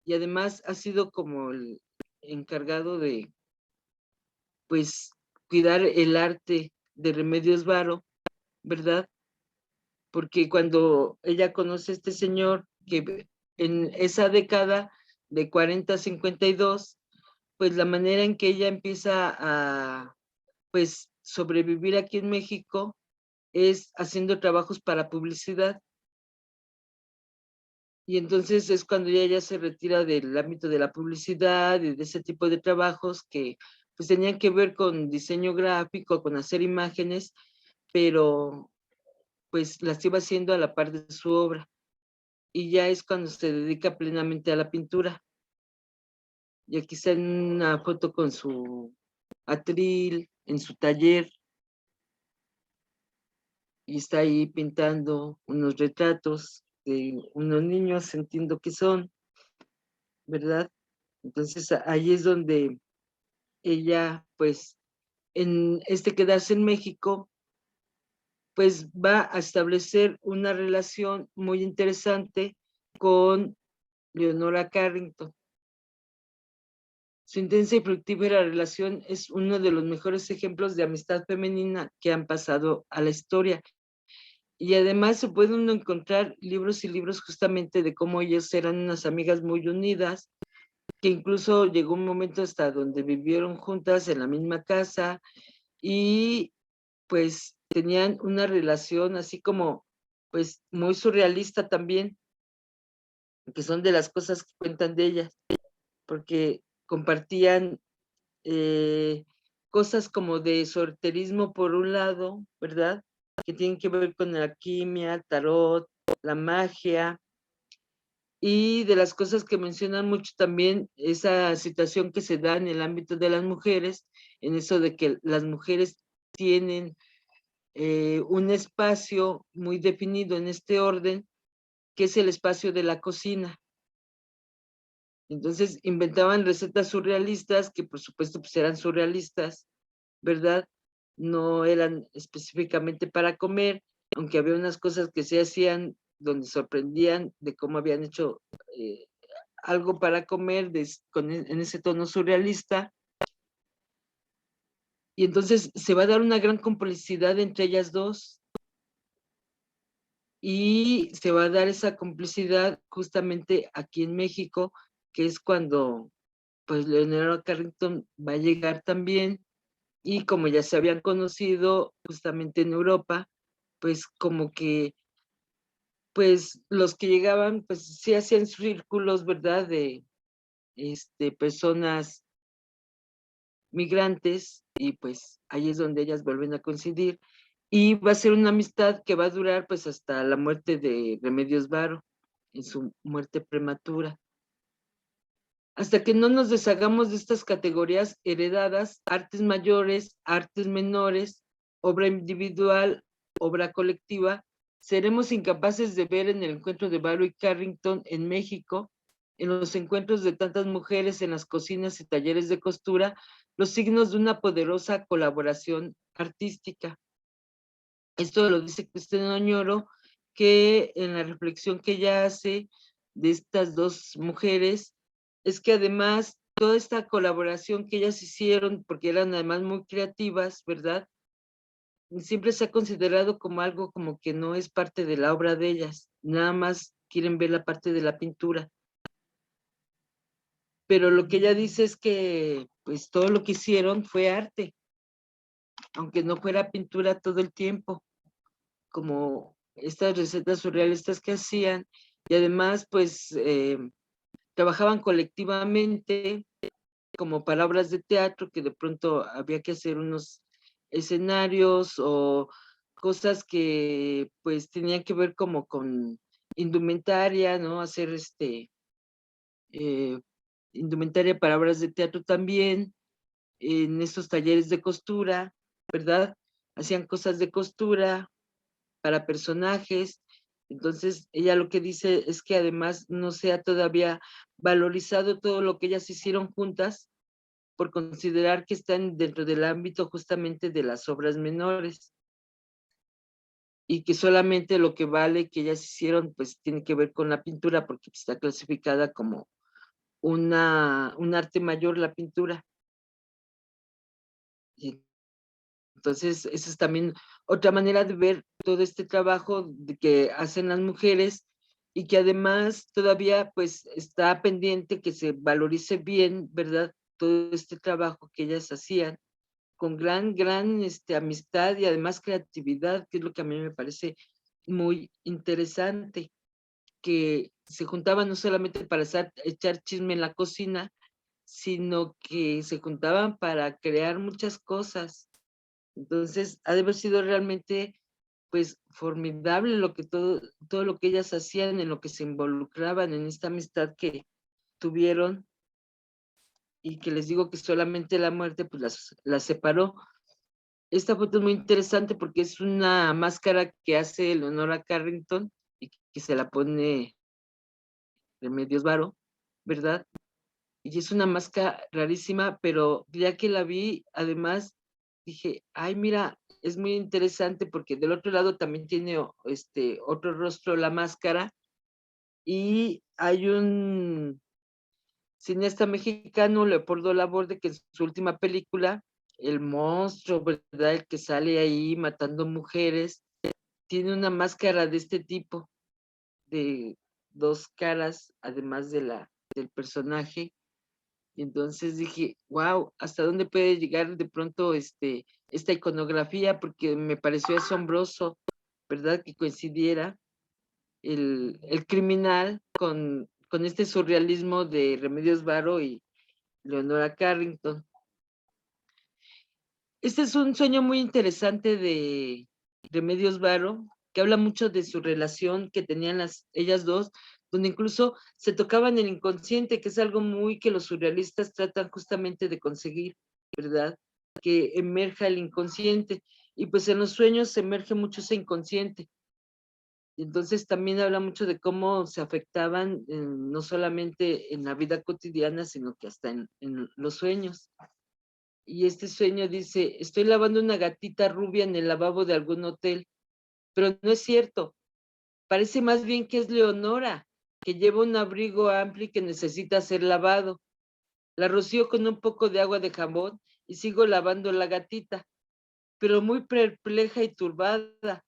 S1: y además ha sido como el encargado de pues cuidar el arte de Remedios Varo, ¿verdad? Porque cuando ella conoce a este señor, que en esa década de 40 a 52, pues la manera en que ella empieza a pues sobrevivir aquí en México es haciendo trabajos para publicidad. Y entonces es cuando ella ya se retira del ámbito de la publicidad y de ese tipo de trabajos que pues tenían que ver con diseño gráfico, con hacer imágenes, pero pues las iba haciendo a la par de su obra. Y ya es cuando se dedica plenamente a la pintura. Y aquí está en una foto con su atril, en su taller, y está ahí pintando unos retratos de unos niños, entiendo que son, ¿verdad? Entonces ahí es donde ella, pues, en este quedarse en México, pues va a establecer una relación muy interesante con Leonora Carrington. Su intensa y fructífera relación es uno de los mejores ejemplos de amistad femenina que han pasado a la historia. Y además se puede uno encontrar libros y libros justamente de cómo ellas eran unas amigas muy unidas, que incluso llegó un momento hasta donde vivieron juntas en la misma casa y pues tenían una relación así como pues muy surrealista también, que son de las cosas que cuentan de ellas, porque compartían cosas como de esoterismo por un lado, ¿verdad? Que tienen que ver con la alquimia, tarot, la magia, y de las cosas que mencionan mucho también esa situación que se da en el ámbito de las mujeres, en eso de que las mujeres tienen un espacio muy definido en este orden, que es el espacio de la cocina. Entonces inventaban recetas surrealistas, que por supuesto pues eran surrealistas, ¿verdad? No eran específicamente para comer, aunque había unas cosas que se hacían donde sorprendían de cómo habían hecho eh, algo para comer en ese tono surrealista. Y entonces se va a dar una gran complicidad entre ellas dos y se va a dar esa complicidad justamente aquí en México, que es cuando pues Leonora Carrington va a llegar también, y como ya se habían conocido justamente en Europa, pues como que pues los que llegaban pues sí hacían círculos, ¿verdad? De personas migrantes, y pues ahí es donde ellas vuelven a coincidir, y va a ser una amistad que va a durar pues hasta la muerte de Remedios Varo, en su muerte prematura. Hasta que no nos deshagamos de estas categorías heredadas, artes mayores, artes menores, obra individual, obra colectiva, seremos incapaces de ver en el encuentro de Varo y Carrington en México, en los encuentros de tantas mujeres en las cocinas y talleres de costura, los signos de una poderosa colaboración artística. Esto lo dice Cristina Oñoro, que en la reflexión que ella hace de estas dos mujeres, es que además toda esta colaboración que ellas hicieron, porque eran además muy creativas, ¿verdad? Siempre se ha considerado como algo como que no es parte de la obra de ellas, nada más quieren ver la parte de la pintura. Pero lo que ella dice es que pues todo lo que hicieron fue arte, aunque no fuera pintura todo el tiempo, como estas recetas surrealistas que hacían, y además pues trabajaban colectivamente como para obras de teatro, que de pronto había que hacer unos escenarios o cosas que pues tenían que ver como con indumentaria, ¿no? Hacer eh, indumentaria para obras de teatro también, en estos talleres de costura, ¿verdad? Hacían cosas de costura para personajes. Entonces, ella lo que dice es que además no se ha todavía valorizado todo lo que ellas hicieron juntas, por considerar que están dentro del ámbito justamente de las obras menores, y que solamente lo que vale que ellas hicieron pues tiene que ver con la pintura, porque está clasificada como un arte mayor la pintura. Y entonces, esa es también otra manera de ver todo este trabajo que hacen las mujeres, y que además todavía pues está pendiente que se valorice bien, ¿verdad? Todo este trabajo que ellas hacían con gran amistad y además creatividad, que es lo que a mí me parece muy interesante, que se juntaban no solamente para echar chisme en la cocina, sino que se juntaban para crear muchas cosas. Entonces, ha de haber sido realmente, pues, formidable todo lo que ellas hacían, en lo que se involucraban, en esta amistad que tuvieron, y que les digo que solamente la muerte, pues, las separó. Esta foto es muy interesante porque es una máscara que hace Leonora Carrington y que se la pone Remedios Varo, ¿verdad? Y es una máscara rarísima, pero ya que la vi, además dije, ay, mira, es muy interesante porque del otro lado también tiene otro rostro la máscara, y hay un cineasta mexicano, Leopoldo Laborde, que en su última película, El Monstruo, ¿verdad? El que sale ahí matando mujeres, tiene una máscara de este tipo, de dos caras, además del personaje. Y entonces dije, wow, ¿hasta dónde puede llegar de pronto esta iconografía? Porque me pareció asombroso, ¿verdad? Que coincidiera el criminal con este surrealismo de Remedios Varo y Leonora Carrington. Este es un sueño muy interesante de Remedios Varo, que habla mucho de su relación que tenían ellas dos, donde incluso se tocaban el inconsciente, que es algo muy que los surrealistas tratan justamente de conseguir, ¿verdad? Que emerja el inconsciente, y pues en los sueños se emerge mucho ese inconsciente. Y entonces también habla mucho de cómo se afectaban, no solamente en la vida cotidiana, sino que hasta en los sueños. Y este sueño dice: estoy lavando una gatita rubia en el lavabo de algún hotel, pero no es cierto. Parece más bien que es Leonora, que lleva un abrigo amplio y que necesita ser lavado. La rocío con un poco de agua de jabón y sigo lavando la gatita, pero muy perpleja y turbada,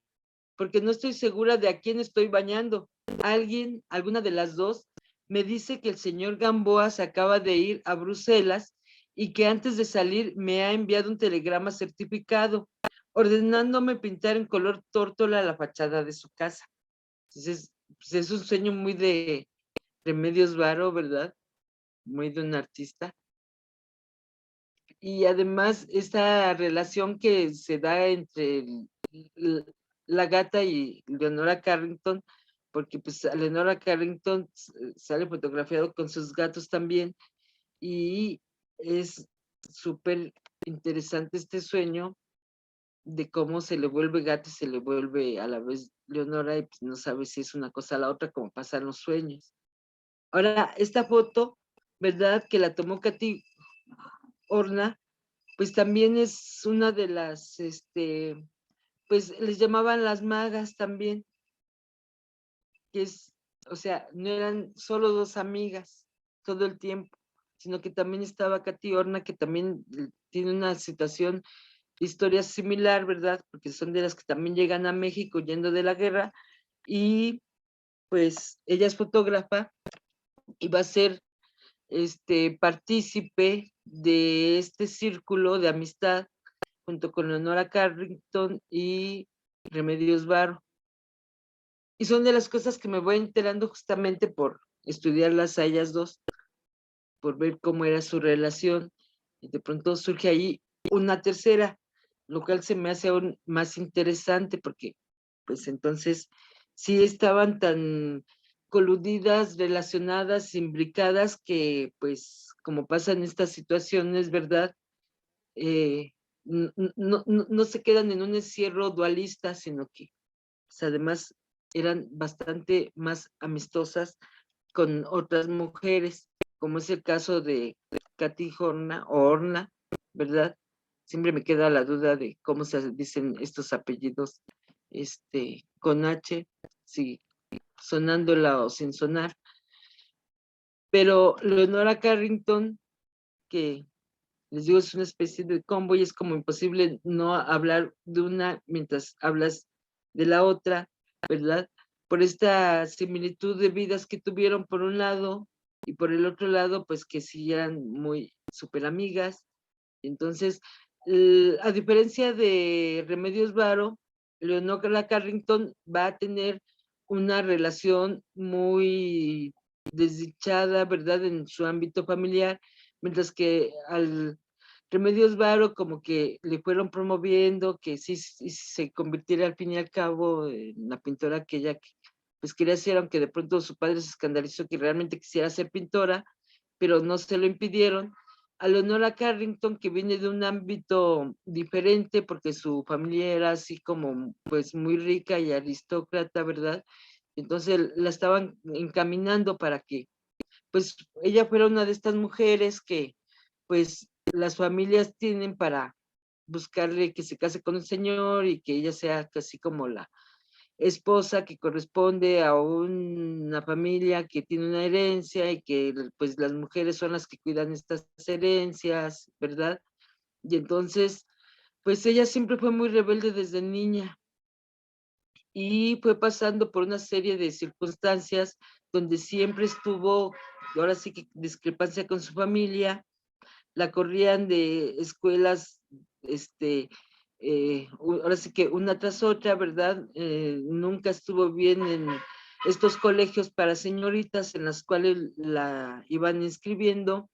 S1: porque no estoy segura de a quién estoy bañando. Alguien, alguna de las dos, me dice que el señor Gamboa se acaba de ir a Bruselas y que antes de salir me ha enviado un telegrama certificado ordenándome pintar en color tórtola la fachada de su casa. Entonces, pues es un sueño muy de Remedios Varo, ¿verdad? Muy de un artista. Y además esta relación que se da entre la gata y Leonora Carrington, porque pues Leonora Carrington sale fotografiado con sus gatos también, y es súper interesante este sueño de cómo se le vuelve gato y se le vuelve a la vez Leonora, y pues no sabe si es una cosa a la otra, como pasan los sueños. Ahora, esta foto, ¿verdad? Que la tomó Katy Horna, pues también es una de las, pues les llamaban las magas también, que es, o sea, no eran solo dos amigas todo el tiempo, sino que también estaba Katy Horna, que también tiene una situación, historia similar, ¿verdad? Porque son de las que también llegan a México yendo de la guerra, y pues ella es fotógrafa y va a ser partícipe de este círculo de amistad junto con Leonora Carrington y Remedios Varo. Y son de las cosas que me voy enterando justamente por estudiarlas a ellas dos, por ver cómo era su relación. Y de pronto surge ahí una tercera, lo cual se me hace aún más interesante porque, pues entonces, sí estaban tan coludidas, relacionadas, imbricadas, que pues como pasa en estas situaciones, ¿verdad? No se quedan en un encierro dualista, sino que pues, además eran bastante más amistosas con otras mujeres, como es el caso de Katy Horna, o Horna, ¿verdad? Siempre me queda la duda de cómo se dicen estos apellidos, con H, si sonándola o sin sonar. Pero Leonora Carrington, que les digo, es una especie de combo y es como imposible no hablar de una mientras hablas de la otra, ¿verdad? Por esta similitud de vidas que tuvieron por un lado, y por el otro lado, pues que sí eran muy súper amigas. Entonces, a diferencia de Remedios Varo, Leonora Carrington va a tener una relación muy desdichada, ¿verdad?, en su ámbito familiar, mientras que al Remedios Varo como que le fueron promoviendo que sí, sí se convirtiera al fin y al cabo en la pintora que ella pues quería ser, aunque de pronto su padre se escandalizó que realmente quisiera ser pintora, pero no se lo impidieron. A Leonora Carrington, que viene de un ámbito diferente, porque su familia era así como pues muy rica y aristócrata, ¿verdad? Entonces la estaban encaminando para que pues ella fuera una de estas mujeres que pues las familias tienen para buscarle que se case con un señor y que ella sea casi como la esposa que corresponde a una familia que tiene una herencia, y que pues las mujeres son las que cuidan estas herencias, ¿verdad? Y entonces, pues ella siempre fue muy rebelde desde niña y fue pasando por una serie de circunstancias donde siempre estuvo, ahora sí que discrepancia con su familia, la corrían de escuelas, ahora sí que una tras otra, ¿verdad? Nunca estuvo bien en estos colegios para señoritas en las cuales la iban inscribiendo,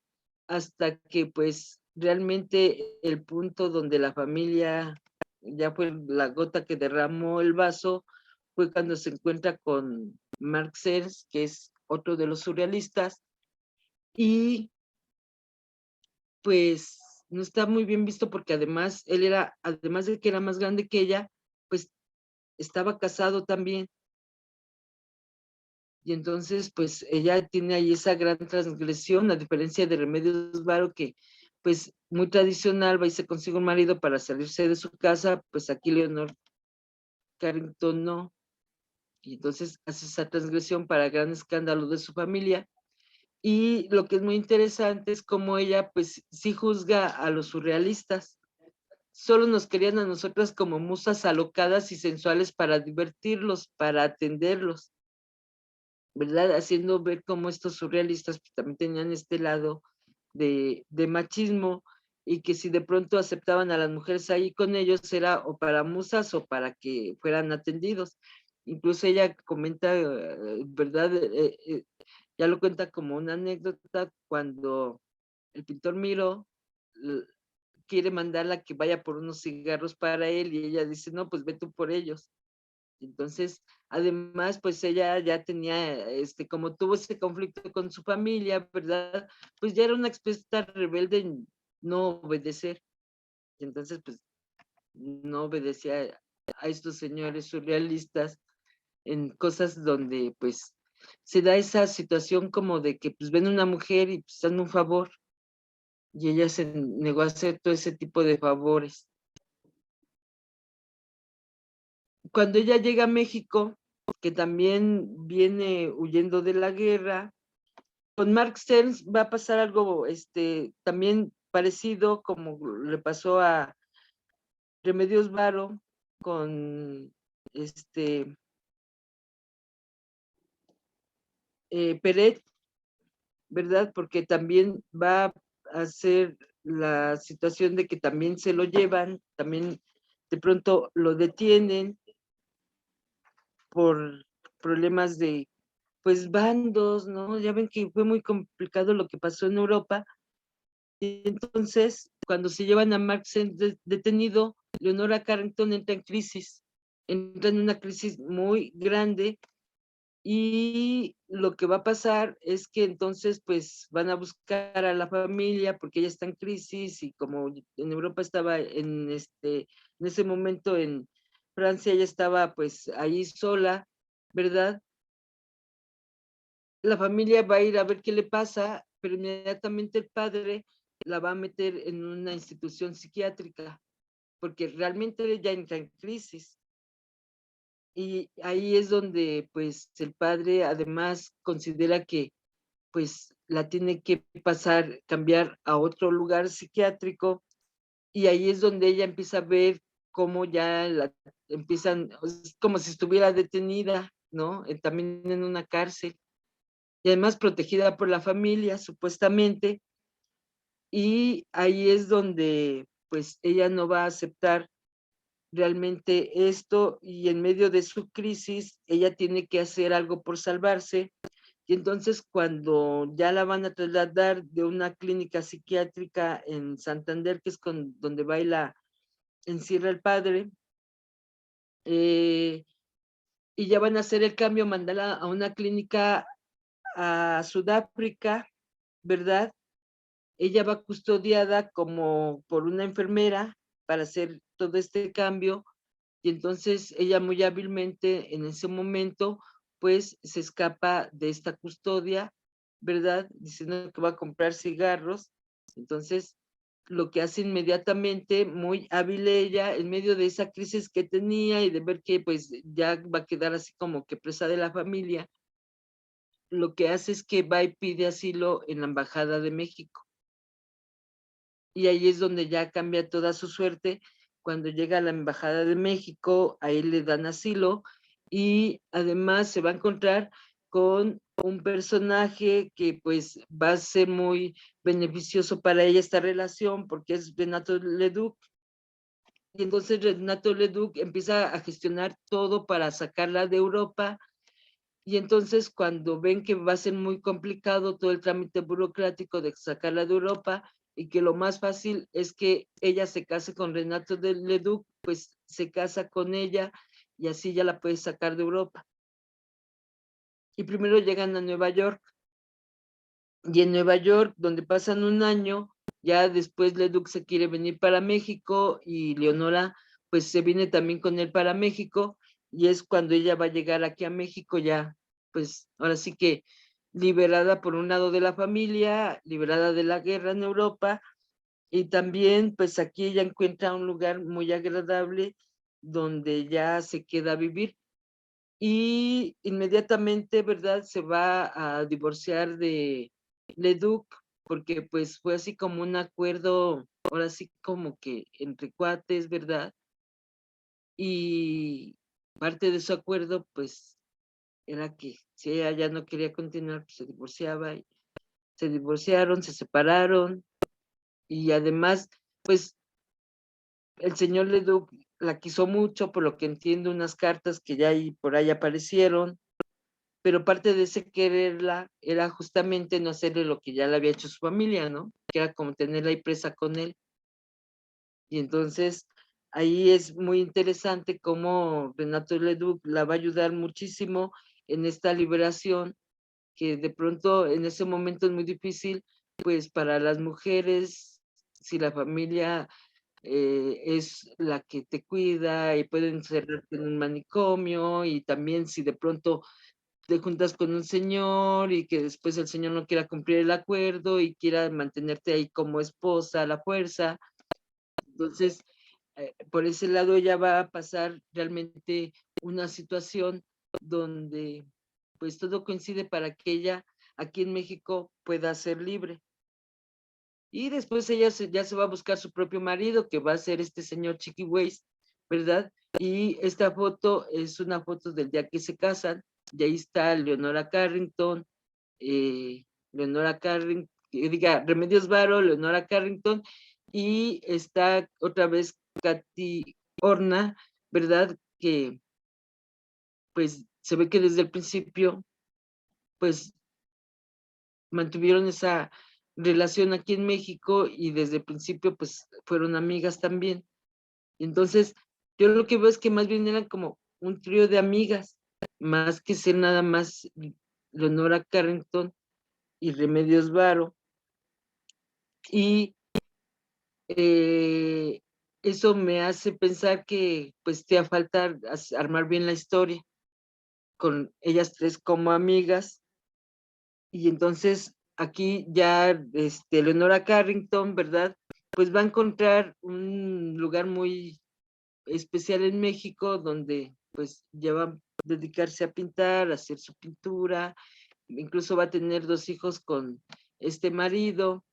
S1: hasta que pues realmente el punto donde la familia ya fue la gota que derramó el vaso, fue cuando se encuentra con Marx Ernst, que es otro de los surrealistas, y pues no está muy bien visto porque además él era, además de que era más grande que ella, pues estaba casado también. Y entonces, pues ella tiene ahí esa gran transgresión, a diferencia de Remedios Varo, que pues muy tradicional, va y se consigue un marido para salirse de su casa, pues aquí Leonor Carrington no. Y entonces hace esa transgresión para gran escándalo de su familia. Y lo que es muy interesante es cómo ella, pues sí juzga a los surrealistas. Solo nos querían a nosotras como musas alocadas y sensuales para divertirlos, para atenderlos, ¿verdad? Haciendo ver cómo estos surrealistas pues, también tenían este lado de machismo y que si de pronto aceptaban a las mujeres ahí con ellos era o para musas o para que fueran atendidos. Incluso ella comenta, ¿verdad? Ya lo cuenta como una anécdota cuando el pintor Miro quiere mandarla que vaya por unos cigarros para él y ella dice, no, pues ve tú por ellos. Entonces, además, pues ella ya tenía, como tuvo ese conflicto con su familia, ¿verdad? Pues ya era una experta rebelde en no obedecer. Y entonces, pues, no obedecía a estos señores surrealistas en cosas donde, pues, se da esa situación como de que, pues, ven una mujer y pues dan un favor. Y ella se negó a hacer todo ese tipo de favores. Cuando ella llega a México, que también viene huyendo de la guerra, con Mark Stearns va a pasar algo también parecido como le pasó a Remedios Varo con Peret, ¿verdad? Porque también va a ser la situación de que también se lo llevan, también de pronto lo detienen por problemas de pues bandos, ¿no? Ya ven que fue muy complicado lo que pasó en Europa. Y entonces, cuando se llevan a Marx detenido, Leonora Carrington entra en una crisis muy grande y lo que va a pasar es que entonces pues van a buscar a la familia porque ella está en crisis y como en Europa estaba en ese momento en Francia ella estaba pues ahí sola, ¿verdad? La familia va a ir a ver qué le pasa, pero inmediatamente el padre la va a meter en una institución psiquiátrica, porque realmente ella entra en crisis. Y ahí es donde, pues, el padre además considera que, pues, la tiene que pasar, cambiar a otro lugar psiquiátrico, y ahí es donde ella empieza a ver cómo ya la empiezan, es como si estuviera detenida, ¿no? También en una cárcel y además protegida por la familia, supuestamente, y ahí es donde pues ella no va a aceptar realmente esto y en medio de su crisis ella tiene que hacer algo por salvarse y entonces cuando ya la van a trasladar de una clínica psiquiátrica en Santander, que es donde va y la encierra el padre, y ya van a hacer el cambio, mandarla a una clínica a Sudáfrica, ¿verdad? Ella va custodiada como por una enfermera para hacer todo este cambio y entonces ella muy hábilmente en ese momento pues se escapa de esta custodia, ¿verdad? Diciendo que va a comprar cigarros. Entonces lo que hace inmediatamente, muy hábil ella, en medio de esa crisis que tenía y de ver que pues ya va a quedar así como que presa de la familia, lo que hace es que va y pide asilo en la Embajada de México. Y ahí es donde ya cambia toda su suerte. Cuando llega a la Embajada de México, ahí le dan asilo y además se va a encontrar con un personaje que pues va a ser muy beneficioso para ella esta relación porque es Renato Leduc. Y entonces Renato Leduc empieza a gestionar todo para sacarla de Europa y entonces cuando ven que va a ser muy complicado todo el trámite burocrático de sacarla de Europa, y que lo más fácil es que ella se case con Renato de Leduc, pues se casa con ella y así ya la puede sacar de Europa. Y primero llegan a Nueva York, y en Nueva York, donde pasan un año, ya después Leduc se quiere venir para México y Leonora pues se viene también con él para México, y es cuando ella va a llegar aquí a México ya, pues ahora sí que liberada por un lado de la familia, liberada de la guerra en Europa, y también pues aquí ella encuentra un lugar muy agradable donde ya se queda a vivir. Y inmediatamente, ¿verdad? Se va a divorciar de Leduc, porque pues fue así como un acuerdo, ahora sí como que entre cuates, ¿verdad? Y parte de su acuerdo, pues, era que si ella ya no quería continuar, pues se divorciaba, y se divorciaron, se separaron, y además, pues, el señor Leduc la quiso mucho, por lo que entiendo unas cartas que ya ahí por ahí aparecieron, pero parte de ese quererla era justamente no hacerle lo que ya le había hecho su familia, ¿no? Que era como tenerla ahí presa con él. Y entonces ahí es muy interesante cómo Renato Leduc la va a ayudar muchísimo en esta liberación, que de pronto en ese momento es muy difícil, pues para las mujeres, si la familia es la que te cuida y pueden encerrarte en un manicomio, y también si de pronto te juntas con un señor y que después el señor no quiera cumplir el acuerdo y quiera mantenerte ahí como esposa a la fuerza. Entonces, por ese lado ella va a pasar realmente una situación donde pues todo coincide para que ella aquí en México pueda ser libre. Y después ella ya se va a buscar su propio marido, que va a ser este señor Chiqui Weiss, ¿verdad? Y esta foto es una foto del día que se casan, y ahí está Leonora Carrington, Leonora Carrington, diga, Remedios Varo, Leonora Carrington, y está otra vez Katy Horna, ¿verdad? Que pues se ve que desde el principio, pues mantuvieron esa relación aquí en México y desde el principio pues fueron amigas también. Entonces, yo lo que veo es que más bien eran como un trío de amigas, más que ser nada más Leonora Carrington y Remedios Varo. Y eh, eso me hace pensar que pues te va a faltar armar bien la historia con ellas tres como amigas. Y entonces aquí ya Leonora Carrington, ¿verdad? Pues va a encontrar un lugar muy especial en México donde pues ya va a dedicarse a pintar, a hacer su pintura, incluso va a tener 2 hijos con este marido,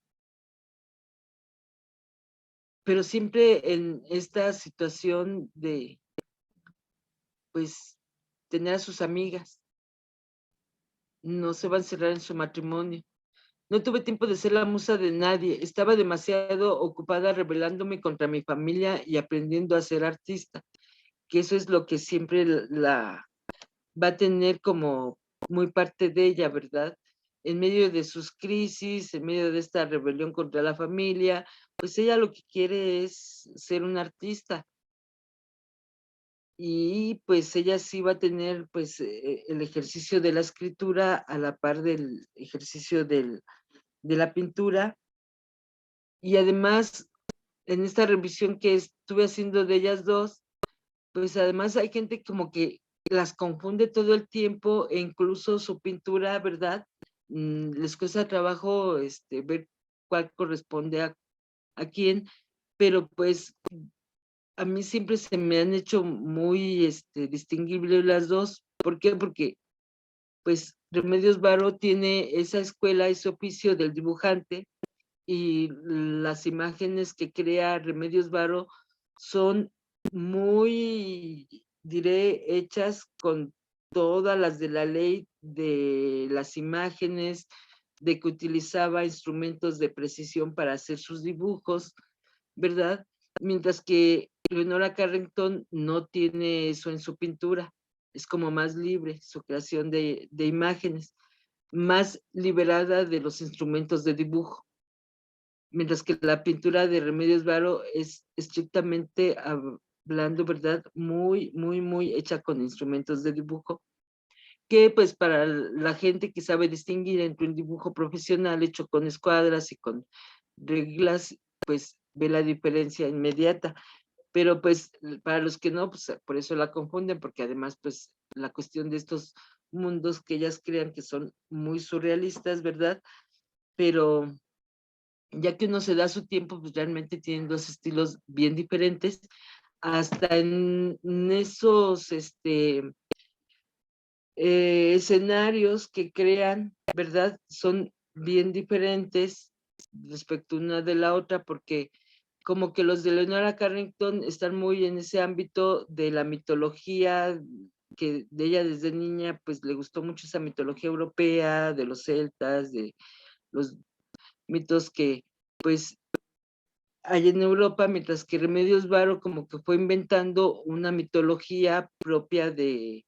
S1: pero siempre en esta situación de pues tener a sus amigas, no se va a encerrar en su matrimonio. No tuve tiempo de ser la musa de nadie, estaba demasiado ocupada rebelándome contra mi familia y aprendiendo a ser artista, que eso es lo que siempre la va a tener como muy parte de ella, ¿verdad? En medio de sus crisis, en medio de esta rebelión contra la familia, pues ella lo que quiere es ser una artista. Y pues ella sí va a tener pues el ejercicio de la escritura a la par del ejercicio de la pintura. Y además, en esta revisión que estuve haciendo de ellas dos, pues además hay gente como que las confunde todo el tiempo, e incluso su pintura, ¿verdad? Les cuesta trabajo ver cuál corresponde a quién, pero pues a mí siempre se me han hecho muy distinguibles las dos. ¿Por qué? Porque pues Remedios Varo tiene esa escuela, ese oficio del dibujante, y las imágenes que crea Remedios Varo son muy, diré, hechas con todas las de la ley de las imágenes, de que utilizaba instrumentos de precisión para hacer sus dibujos, ¿verdad? Mientras que Leonora Carrington no tiene eso en su pintura, es como más libre su creación de imágenes, más liberada de los instrumentos de dibujo. mientras que la pintura de Remedios Varo es estrictamente hablando, ¿verdad? Muy, muy, muy hecha con instrumentos de dibujo, que pues para la gente que sabe distinguir entre un dibujo profesional hecho con escuadras y con reglas, pues ve la diferencia inmediata. Pero pues para los que no, pues por eso la confunden, porque además pues la cuestión de estos mundos que ellas crean que son muy surrealistas, ¿verdad? Pero ya que uno se da su tiempo, pues realmente tienen dos estilos bien diferentes, hasta en esos escenarios que crean, ¿verdad? Son bien diferentes respecto una de la otra, porque como que los de Leonora Carrington están muy en ese ámbito de la mitología, que de ella desde niña, pues le gustó mucho esa mitología europea, de los celtas, de los mitos que pues hay en Europa, mientras que Remedios Varo como que fue inventando una mitología propia de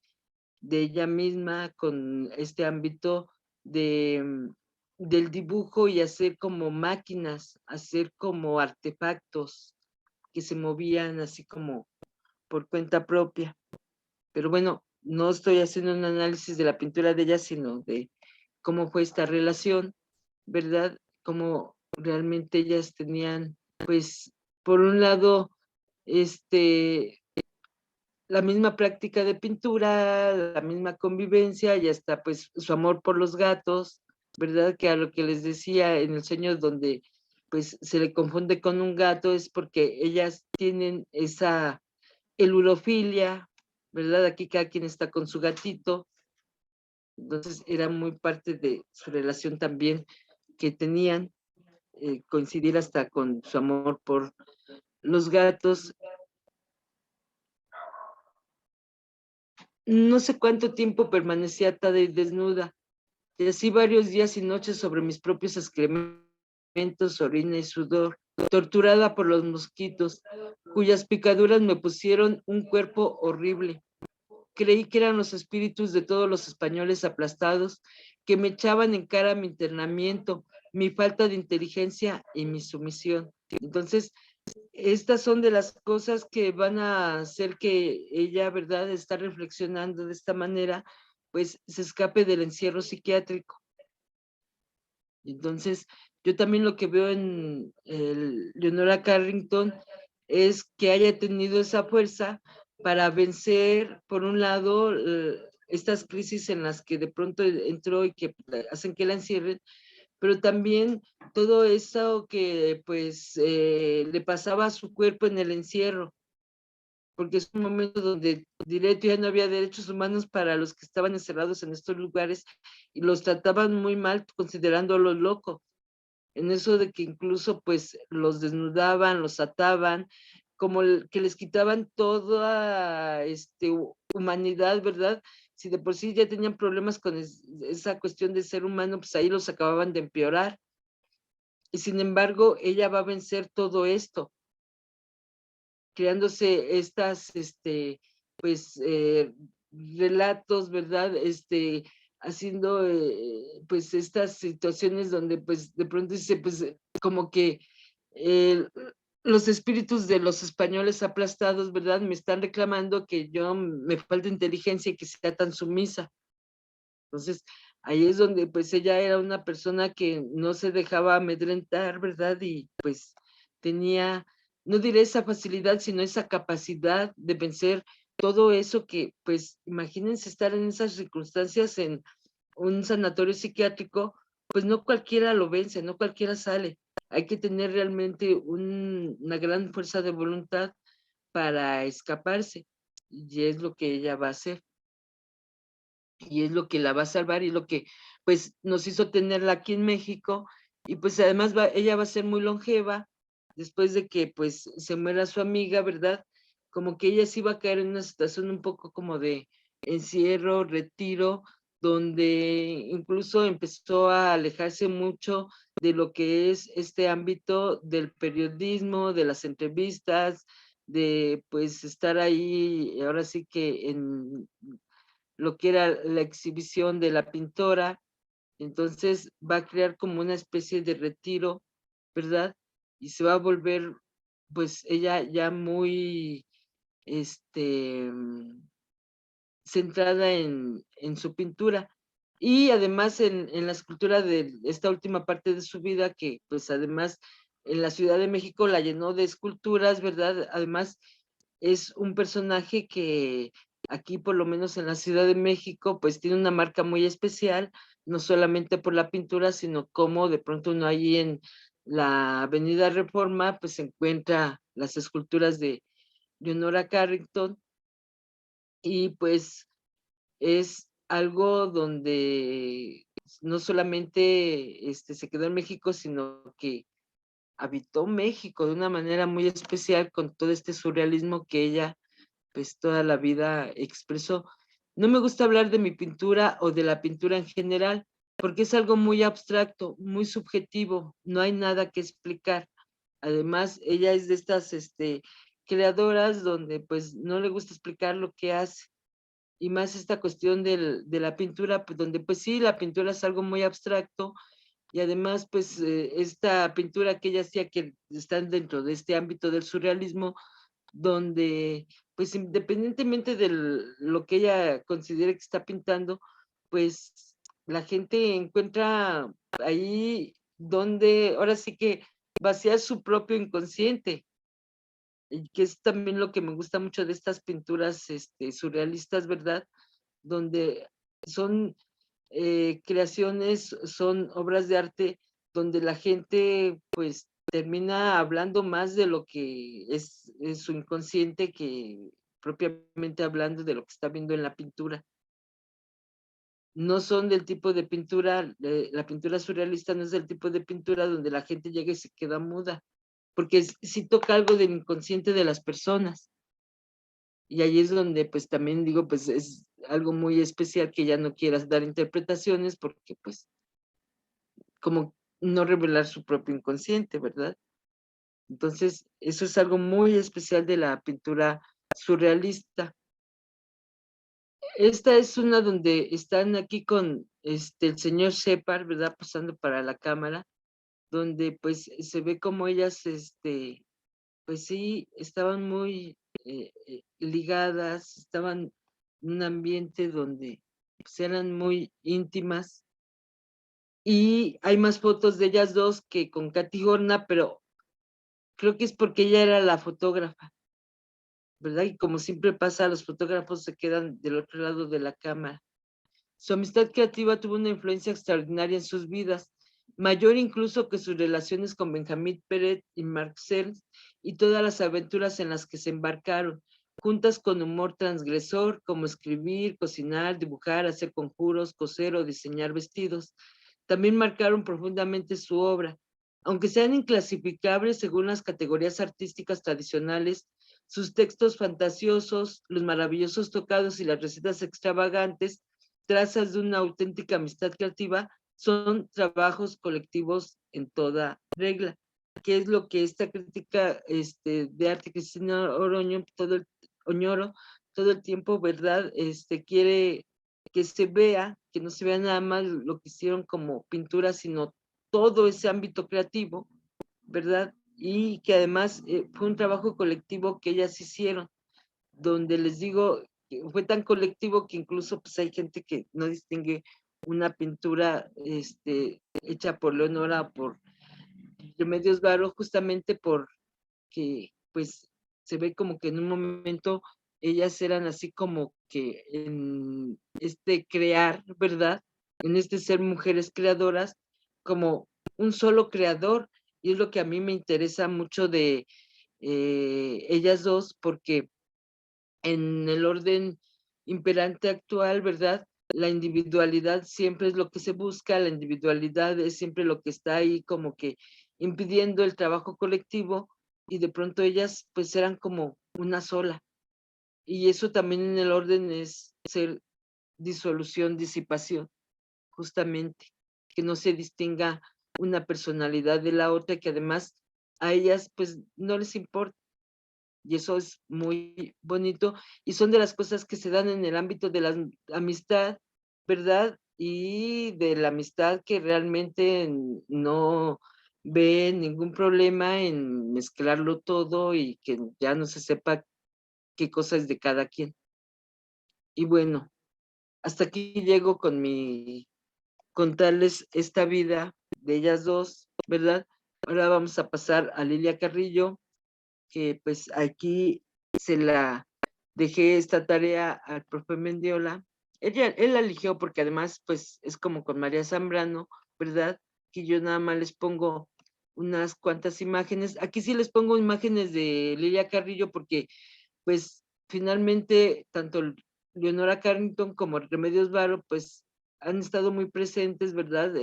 S1: ella misma con este ámbito de, del dibujo y hacer como máquinas, hacer como artefactos que se movían así como por cuenta propia. Pero bueno, no estoy haciendo un análisis de la pintura de ella, sino de cómo fue esta relación, ¿verdad? Cómo realmente ellas tenían, pues, por un lado, este, la misma práctica de pintura, la misma convivencia y hasta pues su amor por los gatos, ¿verdad? Que a lo que les decía en el sueño donde pues se le confunde con un gato es porque ellas tienen esa elurofilia, ¿verdad? Aquí cada quien está con su gatito, entonces era muy parte de su relación también que tenían, coincidir hasta con su amor por los gatos. No sé cuánto tiempo permanecía atada y desnuda, y así varios días y noches sobre mis propios excrementos, orina y sudor, torturada por los mosquitos, cuyas picaduras me pusieron un cuerpo horrible. Creí que eran los espíritus de todos los españoles aplastados que me echaban en cara mi internamiento, mi falta de inteligencia y mi sumisión. Entonces, estas son de las cosas que van a hacer que ella, ¿verdad?, está reflexionando de esta manera, pues se escape del encierro psiquiátrico. Entonces, yo también lo que veo en Leonora Carrington es que haya tenido esa fuerza para vencer, por un lado, estas crisis en las que de pronto entró y que hacen que la encierren, pero también todo eso que pues le pasaba a su cuerpo en el encierro, porque es un momento donde directo ya no había derechos humanos para los que estaban encerrados en estos lugares y los trataban muy mal considerándolos locos. En eso de que incluso pues los desnudaban, los ataban, como que les quitaban toda humanidad, ¿verdad? Si de por sí ya tenían problemas con esa cuestión de ser humano, pues ahí los acababan de empeorar. Y sin embargo, ella va a vencer todo esto, creándose estas, pues, relatos, ¿verdad? Haciendo, pues, estas situaciones donde, pues, de pronto dice, pues, como que eh, los espíritus de los españoles aplastados, ¿verdad? Me están reclamando que yo me falta inteligencia y que sea tan sumisa. Entonces, ahí es donde, pues, ella era una persona que no se dejaba amedrentar, ¿verdad? Y, pues, tenía, no diré esa facilidad, sino esa capacidad de vencer todo eso que, pues, imagínense estar en esas circunstancias en un sanatorio psiquiátrico, pues no cualquiera lo vence, no cualquiera sale. Hay que tener realmente una gran fuerza de voluntad para escaparse, y es lo que ella va a hacer y es lo que la va a salvar y lo que pues nos hizo tenerla aquí en México y pues además ella va a ser muy longeva después de que pues se muera su amiga, ¿verdad? Como que ella sí va a caer en una situación un poco como de encierro, retiro, donde incluso empezó a alejarse mucho de lo que es este ámbito del periodismo, de las entrevistas, de pues estar ahí, ahora sí que en lo que era la exhibición de la pintora, entonces va a crear como una especie de retiro ¿verdad? Y se va a volver, pues ella ya muy, este, centrada en su pintura. Y además en la escultura de esta última parte de su vida, que pues además en la Ciudad de México la llenó de esculturas, ¿verdad? Además es un personaje que aquí, por lo menos en la Ciudad de México, pues tiene una marca muy especial, no solamente por la pintura, sino como de pronto uno allí en la Avenida Reforma, pues se encuentra las esculturas de Leonora Carrington, y pues es algo donde no solamente se quedó en México, sino que habitó México de una manera muy especial con todo este surrealismo que ella pues toda la vida expresó. No me gusta hablar de mi pintura o de la pintura en general, porque es algo muy abstracto, muy subjetivo, no hay nada que explicar. Además, ella es de estas creadoras donde pues no le gusta explicar lo que hace, y más esta cuestión de la pintura, pues donde pues sí, la pintura es algo muy abstracto, y además pues esta pintura que ella hacía que están dentro de este ámbito del surrealismo, donde pues independientemente de lo que ella considere que está pintando, pues la gente encuentra ahí donde ahora sí que vaciar su propio inconsciente, y que es también lo que me gusta mucho de estas pinturas surrealistas, ¿verdad? Donde son creaciones, son obras de arte donde la gente pues termina hablando más de lo que es su inconsciente que propiamente hablando de lo que está viendo en la pintura. No son del tipo de pintura, la pintura surrealista no es del tipo de pintura donde la gente llega y se queda muda, porque sí toca algo del inconsciente de las personas. Y ahí es donde pues también digo, pues es algo muy especial que ya no quieras dar interpretaciones porque pues como no revelar su propio inconsciente, ¿verdad? Entonces, eso es algo muy especial de la pintura surrealista. Esta es una donde están aquí con el señor Shepard, ¿verdad? Posando para la cámara, donde pues se ve como ellas, pues sí, estaban muy ligadas, estaban en un ambiente donde pues, eran muy íntimas. Y hay más fotos de ellas dos que con Katy Horna, pero creo que es porque ella era la fotógrafa, ¿verdad? Y como siempre pasa, los fotógrafos se quedan del otro lado de la cámara. Su amistad creativa tuvo una influencia extraordinaria en sus vidas, mayor incluso que sus relaciones con Benjamin Peret y Marcel y todas las aventuras en las que se embarcaron, juntas con humor transgresor, como escribir, cocinar, dibujar, hacer conjuros, coser o diseñar vestidos. También marcaron profundamente su obra. Aunque sean inclasificables según las categorías artísticas tradicionales, sus textos fantasiosos, los maravillosos tocados y las recetas extravagantes, trazas de una auténtica amistad creativa, son trabajos colectivos en toda regla. ¿Qué es lo que esta crítica de arte Cristina Oñoro todo el tiempo, verdad? Quiere que se vea, que no se vea nada más lo que hicieron como pintura, sino todo ese ámbito creativo, ¿verdad? Y que además fue un trabajo colectivo que ellas hicieron, donde les digo, fue tan colectivo que incluso pues hay gente que no distingue una pintura hecha por Leonora o por Remedios Varo, justamente porque pues se ve como que en un momento ellas eran así como que en crear, ¿verdad? En ser mujeres creadoras, como un solo creador, y es lo que a mí me interesa mucho de ellas dos, porque en el orden imperante actual, ¿verdad? La individualidad siempre es lo que se busca, la individualidad es siempre lo que está ahí como que impidiendo el trabajo colectivo, y de pronto ellas pues eran como una sola. Y eso también en el orden es ser disolución, disipación, justamente, que no se distinga una personalidad de la otra, que además a ellas pues no les importa, y eso es muy bonito, y son de las cosas que se dan en el ámbito de la amistad, ¿verdad? Y de la amistad que realmente no ve ningún problema en mezclarlo todo y que ya no se sepa qué cosa es de cada quien. Y bueno, hasta aquí llego con contarles esta vida de ellas dos, ¿verdad? Ahora vamos a pasar a Lilia Carrillo, que pues aquí se la dejé esta tarea al profe Mendiola. Él la eligió porque además pues es como con María Zambrano, ¿verdad? Que yo nada más les pongo unas cuantas imágenes. Aquí sí les pongo imágenes de Lilia Carrillo porque pues finalmente tanto Leonora Carrington como Remedios Varo pues han estado muy presentes, ¿verdad?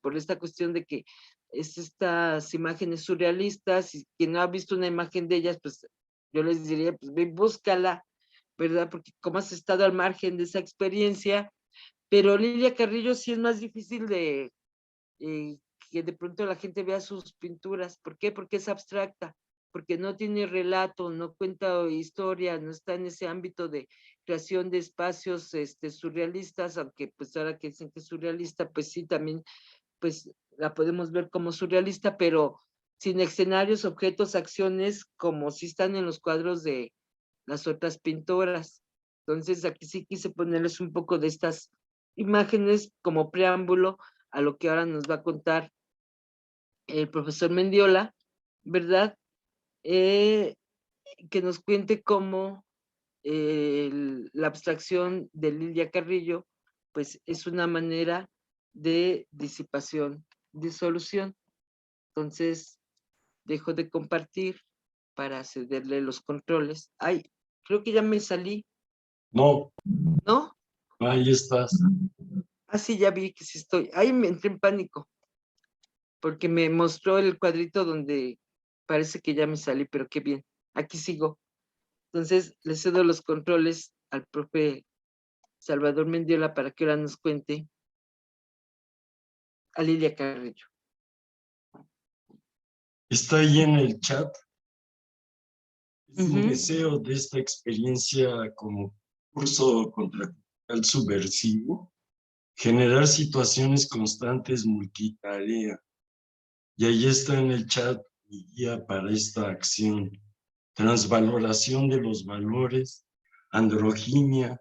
S1: Por esta cuestión de que es estas imágenes surrealistas y quien no ha visto una imagen de ellas, pues yo les diría, pues ve, búscala, ¿verdad? Porque como has estado al margen de esa experiencia, pero Lilia Carrillo sí es más difícil de eh, que de pronto la gente vea sus pinturas. ¿Por qué? Porque es abstracta, porque no tiene relato, no cuenta historia, no está en ese ámbito de creación de espacios surrealistas, aunque pues ahora que dicen que es surrealista, pues sí, también pues la podemos ver como surrealista, pero sin escenarios, objetos, acciones, como si están en los cuadros de las otras pintoras. Entonces aquí sí quise ponerles un poco de estas imágenes como preámbulo a lo que ahora nos va a contar el profesor Mendiola, ¿verdad? Eh, que nos cuente cómo la abstracción de Lilia Carrillo, pues es una manera de disipación, disolución. Entonces, dejo de compartir para cederle los controles. Ay, creo que ya me salí,
S2: No,
S1: ¿no?
S2: ahí estás.
S1: Ah, sí, ya vi que sí estoy. Ay, me entré en pánico, porque me mostró el cuadrito donde parece que ya me salí, pero qué bien. Aquí sigo. Entonces, le cedo los controles al profe Salvador Mendiola para que ahora nos cuente a Lilia Carrillo.
S2: Está ahí en el chat. Es mi
S1: Ujú.
S2: deseo de esta experiencia como curso contracultural subversivo, generar situaciones constantes multitarea. Y ahí está en el chat mi guía para esta acción. Transvaloración de los valores, androginia,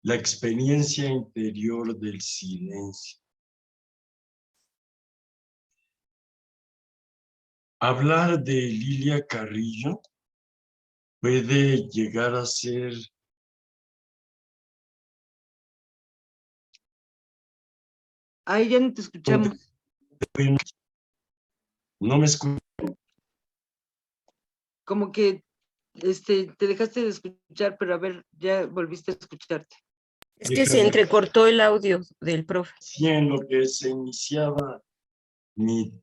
S2: la experiencia interior del silencio. Hablar de Lilia Carrillo puede llegar a ser
S1: Ay, ya no te escuchamos.
S2: no me escucho.
S1: Como que te dejaste de escuchar, pero a ver, ya volviste a escucharte.
S3: Es que se entrecortó el audio del profe.
S2: Sí, en lo que se iniciaba mi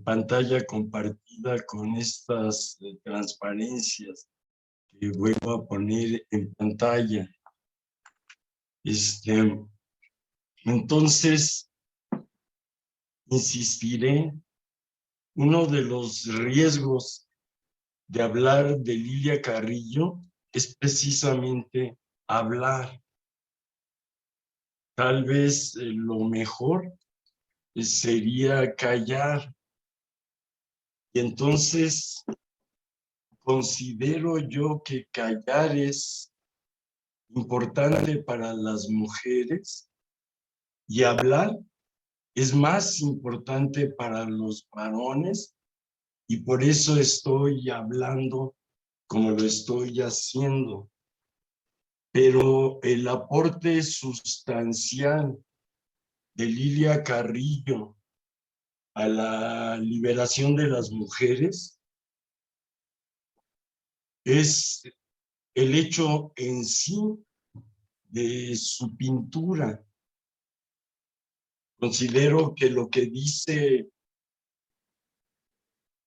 S2: pantalla compartida con estas transparencias que vuelvo a poner en pantalla. Entonces, insistiré, uno de los riesgos de hablar de Lilia Carrillo es precisamente hablar. Tal vez lo mejor sería callar. Y entonces considero yo que callar es importante para las mujeres y hablar es más importante para los varones, y por eso estoy hablando como lo estoy haciendo. Pero el aporte sustancial de Lilia Carrillo a la liberación de las mujeres es el hecho en sí de su pintura. Considero que lo que dice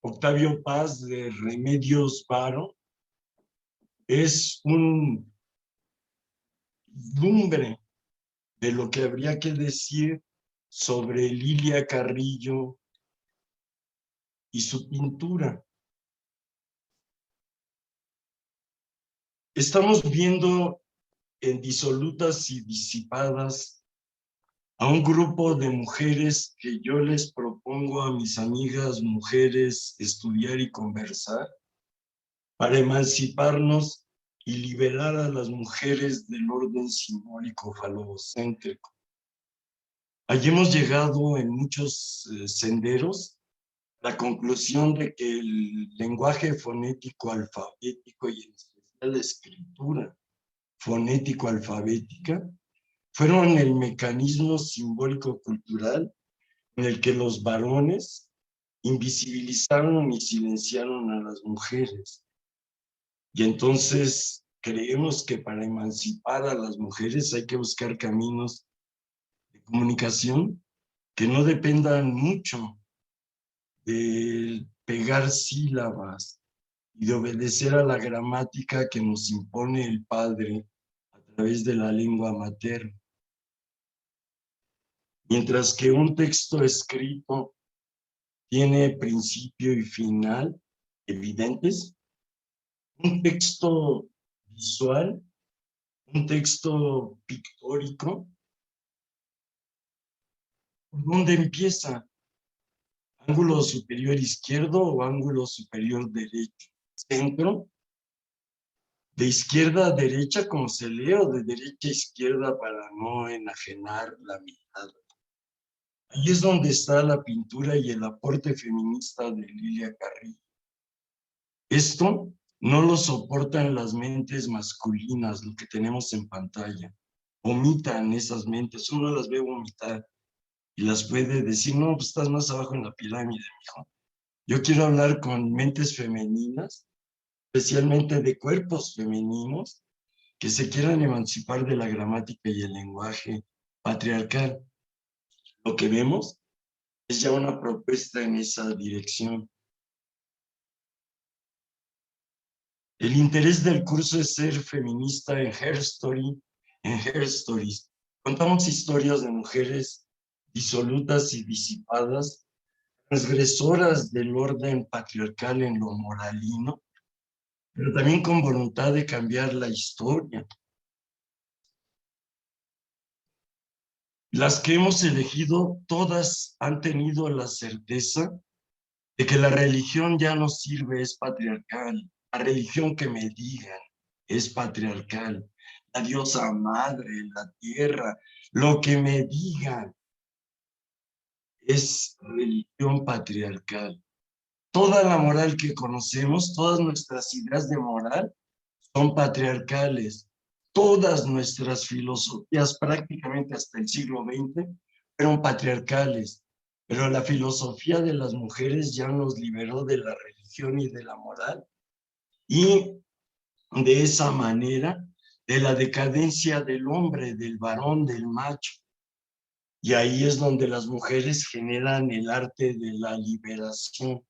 S2: Octavio Paz de Remedios Varo es un lumbre de lo que habría que decir sobre Lilia Carrillo y su pintura. Estamos viendo en Disolutas y Disipadas a un grupo de mujeres que yo les propongo a mis amigas mujeres estudiar y conversar para emanciparnos y liberar a las mujeres del orden simbólico falocéntrico. Allí hemos llegado en muchos senderos a la conclusión de que el lenguaje fonético alfabético y en especial la escritura fonético alfabética fueron el mecanismo simbólico cultural en el que los varones invisibilizaron y silenciaron a las mujeres. Y entonces creemos que para emancipar a las mujeres hay que buscar caminos de comunicación que no dependan mucho de pegar sílabas y de obedecer a la gramática que nos impone el padre a través de la lengua materna. Mientras que un texto escrito tiene principio y final evidentes, un texto visual, un texto pictórico, ¿por dónde empieza? ¿Ángulo superior izquierdo o ángulo superior derecho? ¿Centro? ¿De izquierda a derecha como se lee o de derecha a izquierda para no enajenar la mirada? Ahí es donde está la pintura y el aporte feminista de Lilia Carrillo. Esto no lo soportan las mentes masculinas, lo que tenemos en pantalla. Vomitan esas mentes, uno las ve vomitar y las puede decir, no, pues estás más abajo en la pirámide, mijo. Yo quiero hablar con mentes femeninas, especialmente de cuerpos femeninos, que se quieran emancipar de la gramática y el lenguaje patriarcal. Lo que vemos es ya una propuesta en esa dirección. El interés del curso es ser feminista en Her Story, en Her Stories. Contamos historias de mujeres disolutas y disipadas, transgresoras del orden patriarcal en lo moralino, pero también con voluntad de cambiar la historia. Las que hemos elegido, todas han tenido la certeza de que la religión ya no sirve, es patriarcal. La religión que me digan es patriarcal. La diosa madre, la tierra, lo que me digan es religión patriarcal. Toda la moral que conocemos, todas nuestras ideas de moral son patriarcales. Todas nuestras filosofías, prácticamente hasta el siglo XX, fueron patriarcales. Pero la filosofía de las mujeres ya nos liberó de la religión y de la moral. Y de esa manera, de la decadencia del hombre, del varón, del macho. Y ahí es donde las mujeres generan el arte de la liberación.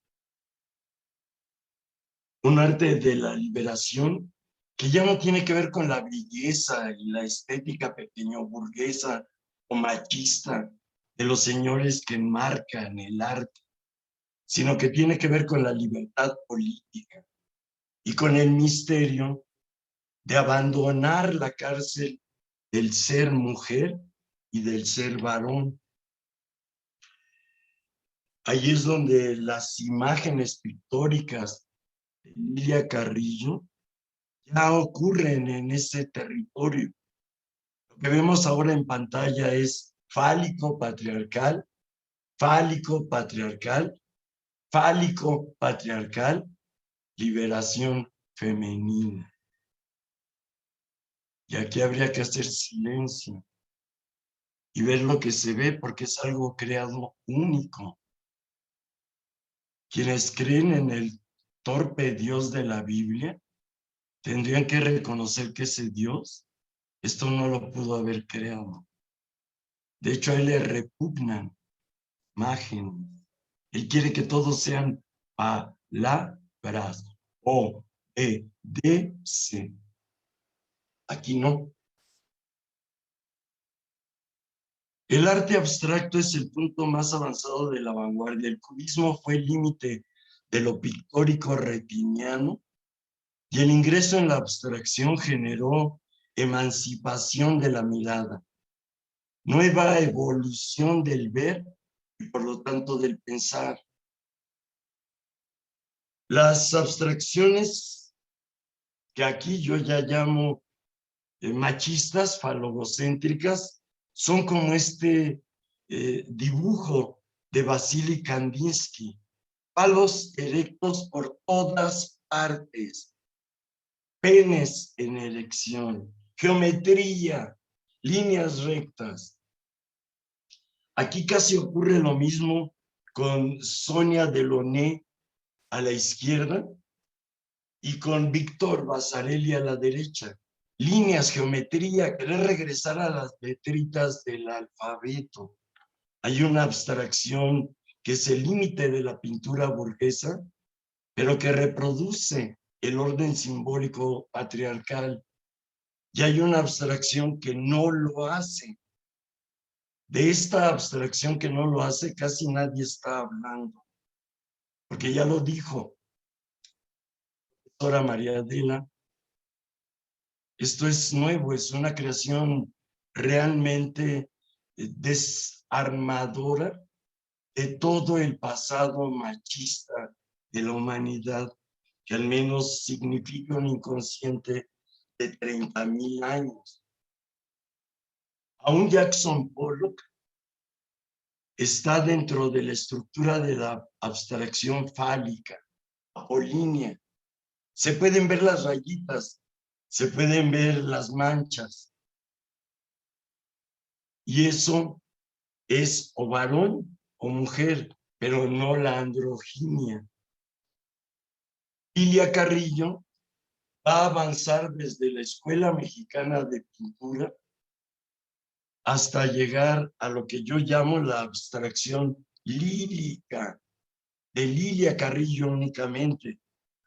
S2: Un arte de la liberación que ya no tiene que ver con la belleza y la estética pequeño burguesa o machista de los señores que enmarcan el arte, sino que tiene que ver con la libertad política y con el misterio de abandonar la cárcel del ser mujer y del ser varón. Ahí es donde las imágenes pictóricas de Lilia Carrillo ya ocurren en ese territorio. Lo que vemos ahora en pantalla es fálico patriarcal, fálico patriarcal, fálico patriarcal, liberación femenina. Y aquí habría que hacer silencio y ver lo que se ve porque es algo creado único. Quienes creen en el torpe Dios de la Biblia tendrían que reconocer que ese Dios, esto no lo pudo haber creado. De hecho, a él le repugnan imágenes. Él quiere que todos sean palabras. Obedece. Aquí no. El arte abstracto es el punto más avanzado de la vanguardia. El cubismo fue el límite de lo pictórico retiniano y el ingreso en la abstracción generó emancipación de la mirada. nueva evolución del ver y por lo tanto del pensar. Las abstracciones que aquí yo ya llamo machistas, falogocéntricas, son como este dibujo de Vasily Kandinsky, palos erectos por todas partes, penes en erección, geometría, líneas rectas. Aquí casi ocurre lo mismo con Sonia Delaunay a la izquierda y con Víctor Vasarely a la derecha. Líneas, geometría, querer regresar a las letritas del alfabeto. Hay una abstracción que es el límite de la pintura burguesa, pero que reproduce el orden simbólico patriarcal. Y hay una abstracción que no lo hace. De esta abstracción que no lo hace, casi nadie está hablando. Porque ya lo dijo la doctora María Adela, esto es nuevo, es una creación realmente desarmadora de todo el pasado machista de la humanidad, que al menos significa un inconsciente de 30,000 años. Aún Jackson Pollock está dentro de la estructura de la abstracción fálica, apolínea. Se pueden ver las rayitas, se pueden ver las manchas. Y eso es o varón o mujer, pero no la androginia. Lilia Carrillo va a avanzar desde la Escuela Mexicana de Pintura hasta llegar a lo que yo llamo la abstracción lírica, de Lilia Carrillo únicamente,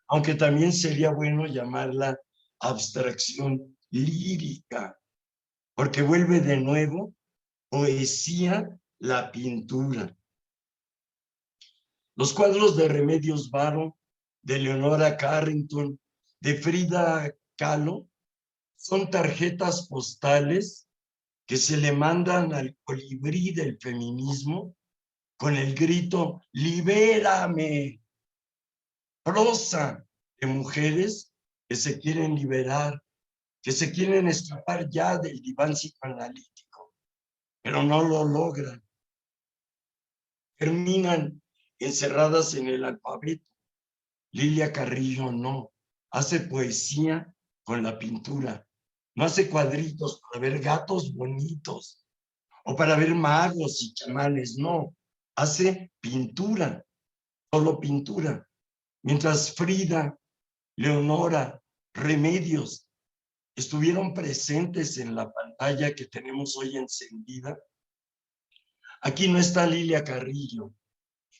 S2: aunque también sería bueno llamarla abstracción lírica, porque vuelve de nuevo poesía la pintura. Los cuadros de Remedios Varo, de Leonora Carrington, de Frida Kahlo, son tarjetas postales que se le mandan al colibrí del feminismo con el grito ¡libérame! Prosa de mujeres que se quieren liberar, que se quieren escapar ya del diván psicoanalítico, pero no lo logran. Terminan encerradas en el alfabeto. Lilia Carrillo no, hace poesía con la pintura, no hace cuadritos para ver gatos bonitos o para ver magos y chamanes, no, hace pintura, solo pintura. Mientras Frida, Leonora, Remedios estuvieron presentes en la pantalla que tenemos hoy encendida, aquí no está Lilia Carrillo.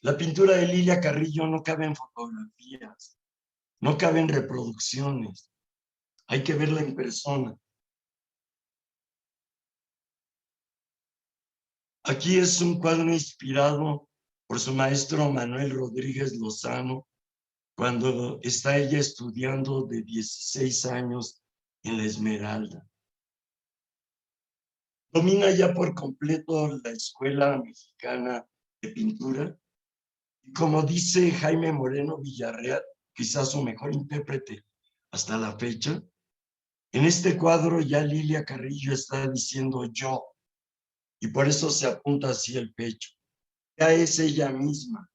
S2: La pintura de Lilia Carrillo no cabe en fotografías, no cabe en reproducciones, hay que verla en persona. Aquí es un cuadro inspirado por su maestro Manuel Rodríguez Lozano, cuando está ella estudiando de 16 años en la Esmeralda. Domina ya por completo la Escuela Mexicana de Pintura. Y como dice Jaime Moreno Villarreal, quizás su mejor intérprete hasta la fecha, en este cuadro ya Lilia Carrillo está diciendo yo, y por eso se apunta así el pecho. Ya es ella misma,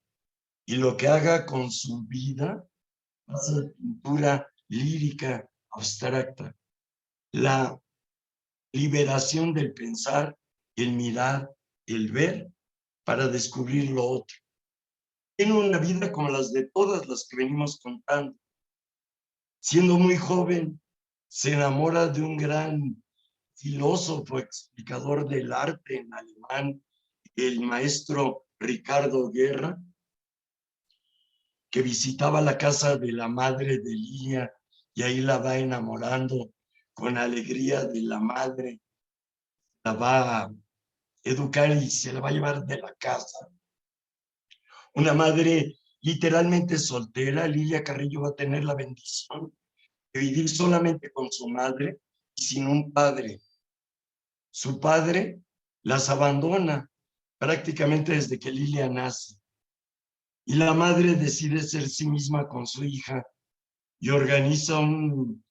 S2: y lo que haga con su vida va a ser pintura lírica abstracta. La liberación del pensar, el mirar, el ver, para descubrir lo otro. Tiene una vida como las de todas las que venimos contando. Siendo muy joven, se enamora de un gran filósofo, explicador del arte en alemán, el maestro Ricardo Guerra, que visitaba la casa de la madre de Lilia y ahí la va enamorando con alegría de la madre, la va a educar y se la va a llevar de la casa. Una madre literalmente soltera, Lilia Carrillo va a tener la bendición de vivir solamente con su madre y sin un padre. Su padre las abandona prácticamente desde que Lilia nace. Y la madre decide ser sí misma con su hija y organiza un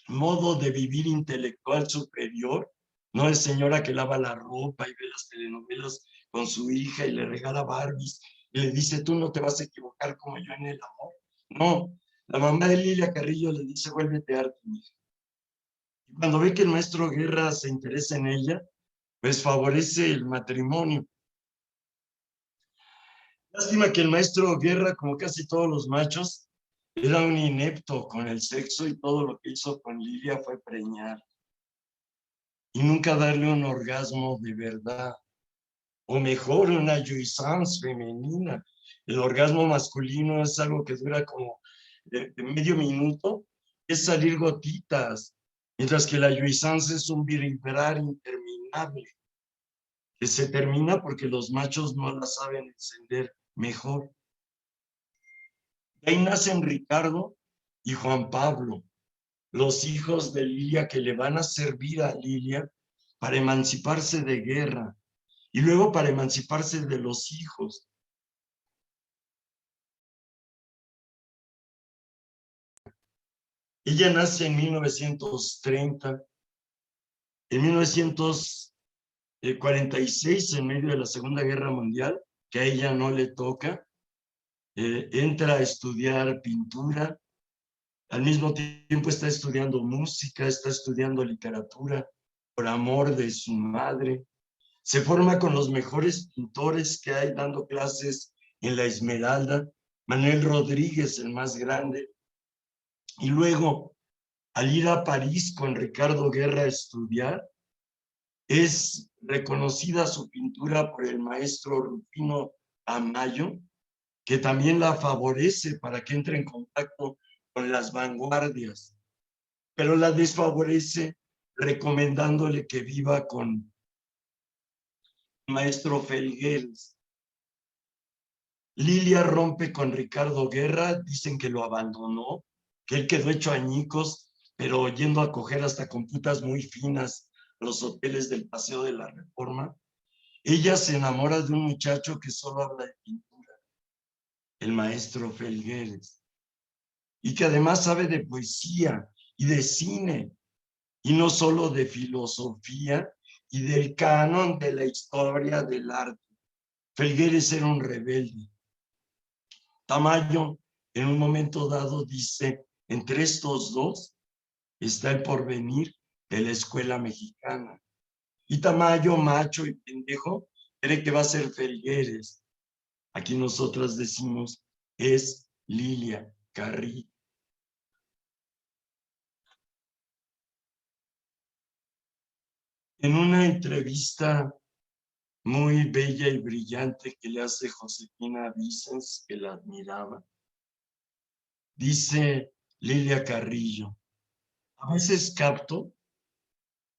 S2: modo de vivir intelectual superior, no es señora que lava la ropa y ve las telenovelas con su hija y le regala Barbies y le dice, tú no te vas a equivocar como yo en el amor. No, la mamá de Lilia Carrillo le dice, vuélvete arte, mija. Y cuando ve que el maestro Guerra se interesa en ella, pues favorece el matrimonio. Lástima que el maestro Guerra, como casi todos los machos, era un inepto con el sexo y todo lo que hizo con Lilia fue preñar. Y nunca darle un orgasmo de verdad. O mejor, una jouissance femenina. El orgasmo masculino es algo que dura como de medio minuto, es salir gotitas, mientras que la jouissance es un vibrar interminable, que se termina porque los machos no la saben encender mejor. De ahí nacen Ricardo y Juan Pablo, los hijos de Lilia que le van a servir a Lilia para emanciparse de Guerra y luego para emanciparse de los hijos. Ella nace en 1930, en 1946, en medio de la Segunda Guerra Mundial, que a ella no le toca, entra a estudiar pintura, al mismo tiempo está estudiando música, está estudiando literatura, por amor de su madre. Se forma con los mejores pintores que hay dando clases en la Esmeralda, Manuel Rodríguez, el más grande. Y luego, al ir a París con Ricardo Guerra a estudiar, es reconocida su pintura por el maestro Rufino Amayo, que también la favorece para que entre en contacto con las vanguardias, pero la desfavorece recomendándole que viva con el maestro Felgueres. Lilia rompe con Ricardo Guerra, dicen que lo abandonó, que él quedó hecho añicos, pero yendo a coger hasta con putas muy finas los hoteles del Paseo de la Reforma. Ella se enamora de un muchacho que solo habla de pintura, el maestro Felgueres, y que además sabe de poesía y de cine, y no solo de filosofía y del canon de la historia del arte. Felgueres era un rebelde. Tamayo, en un momento dado, dice, entre estos dos está el porvenir de la escuela mexicana. Y Tamayo, macho y pendejo, cree que va a ser Felgueres. Aquí nosotras decimos, es Lilia Carrillo. En una entrevista muy bella y brillante que le hace Josefina Vicens, que la admiraba, dice Lilia Carrillo, a veces capto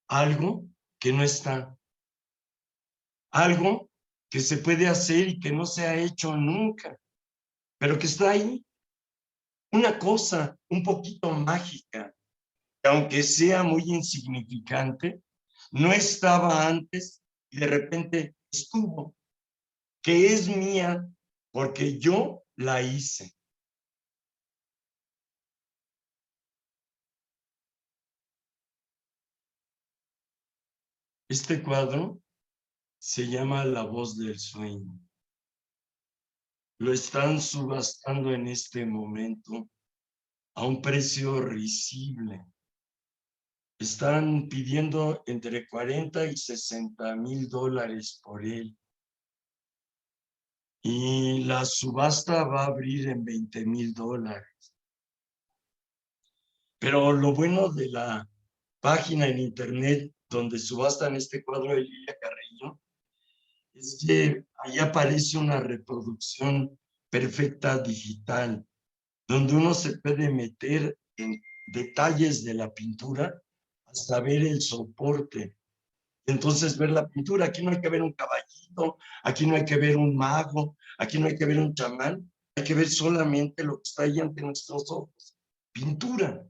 S2: algo que no está, algo que se puede hacer y que no se ha hecho nunca, pero que está ahí, una cosa un poquito mágica, que aunque sea muy insignificante, no estaba antes y de repente estuvo, que es mía porque yo la hice. Este cuadro se llama La voz del sueño. Lo están subastando en este momento a un precio risible. Están pidiendo entre 40 y 60 mil dólares por él. Y la subasta va a abrir en 20 mil dólares. Pero lo bueno de la página en internet donde subastan este cuadro de Lilia Carrillo es que ahí aparece una reproducción perfecta digital, donde uno se puede meter en detalles de la pintura hasta ver el soporte. Entonces ver la pintura, aquí no hay que ver un caballito, aquí no hay que ver un mago, aquí no hay que ver un chamán, hay que ver solamente lo que está ahí ante nuestros ojos. Pintura.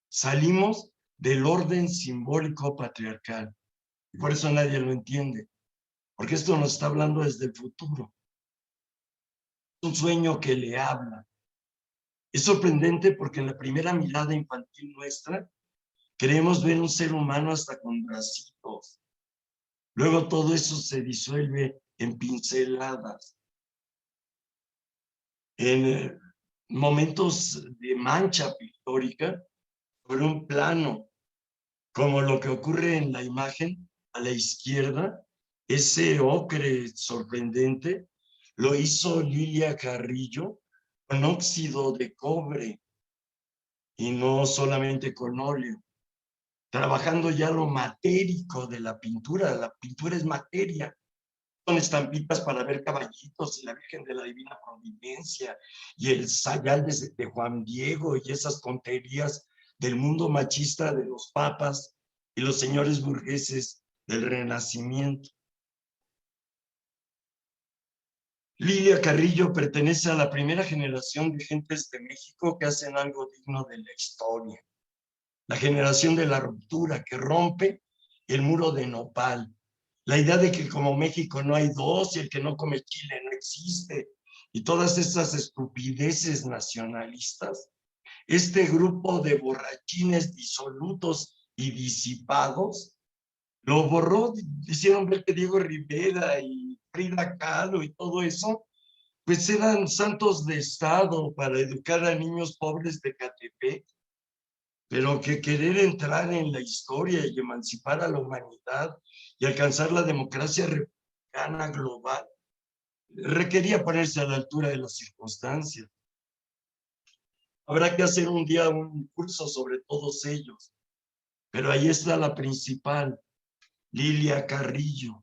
S2: Salimos del orden simbólico patriarcal. Y por eso nadie lo entiende, porque esto nos está hablando desde el futuro. Es un sueño que le habla. Es sorprendente porque en la primera mirada infantil nuestra creemos ver un ser humano hasta con bracitos. Luego todo eso se disuelve en pinceladas, en momentos de mancha pictórica sobre un plano, como lo que ocurre en la imagen a la izquierda. Ese ocre sorprendente lo hizo Lilia Carrillo con óxido de cobre y no solamente con óleo, trabajando ya lo matérico de la pintura. La pintura es materia. Son estampitas para ver caballitos y la Virgen de la Divina Providencia y el sayal de Juan Diego y esas tonterías del mundo machista de los papas y los señores burgueses del Renacimiento. Lilia Carrillo pertenece a la primera generación de gentes de México que hacen algo digno de la historia. La generación de la ruptura que rompe el muro de nopal. La idea de que como México no hay dos y el que no come chile no existe. Y todas estas estupideces nacionalistas. Este grupo de borrachines disolutos y disipados lo borró. Hicieron ver que Diego Rivera y Frida Kahlo y todo eso pues eran santos de Estado para educar a niños pobres de Catepec, pero que querer entrar en la historia y emancipar a la humanidad y alcanzar la democracia republicana global requería ponerse a la altura de las circunstancias. Habrá que hacer un día un curso sobre todos ellos, pero ahí está la principal, Lilia Carrillo.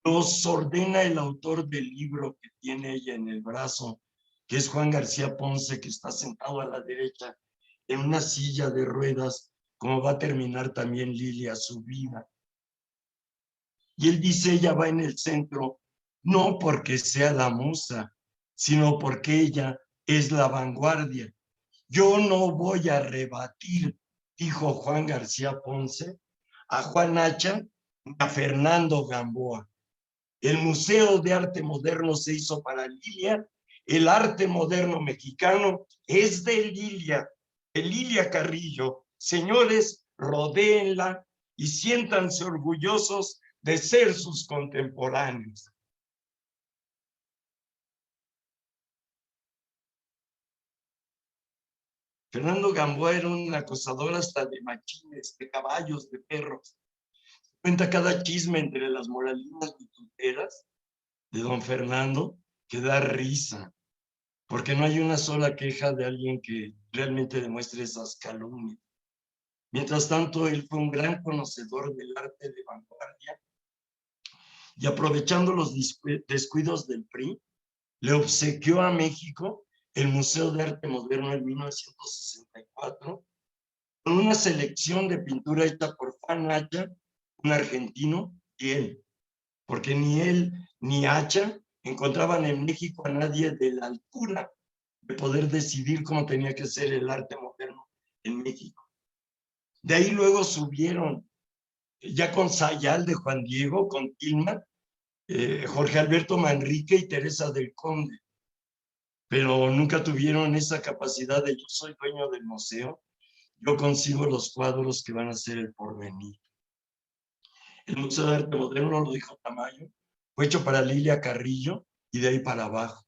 S2: Nos ordena el autor del libro que tiene ella en el brazo, que es Juan García Ponce, que está sentado a la derecha en una silla de ruedas, como va a terminar también Lilia su vida. Y él dice, ella va en el centro, no porque sea la musa, sino porque ella es la vanguardia. Yo no voy a rebatir, dijo Juan García Ponce, a Juan Hacha ni a Fernando Gamboa. El Museo de Arte Moderno se hizo para Lilia, el arte moderno mexicano es de Lilia Carrillo. Señores, rodéenla y siéntanse orgullosos de ser sus contemporáneos. Fernando Gamboa era un acosador hasta de machines, de caballos, de perros. Cuenta cada chisme entre las moralinas bituteras de don Fernando que da risa, porque no hay una sola queja de alguien que realmente demuestre esas calumnias. Mientras tanto, él fue un gran conocedor del arte de vanguardia y aprovechando los descuidos del PRI, le obsequió a México el Museo de Arte Moderno en 1964 con una selección de pintura hecha por Juan Hacha, un argentino, y él, porque ni él ni Hacha encontraban en México a nadie de la altura de poder decidir cómo tenía que ser el arte moderno en México. De ahí luego subieron, ya con Sayal de Juan Diego, con Tillman, Jorge Alberto Manrique y Teresa del Conde, pero nunca tuvieron esa capacidad de yo soy dueño del museo, yo consigo los cuadros que van a ser el porvenir. El Museo de Arte Moderno, lo dijo Tamayo, fue hecho para Lilia Carrillo y de ahí para abajo.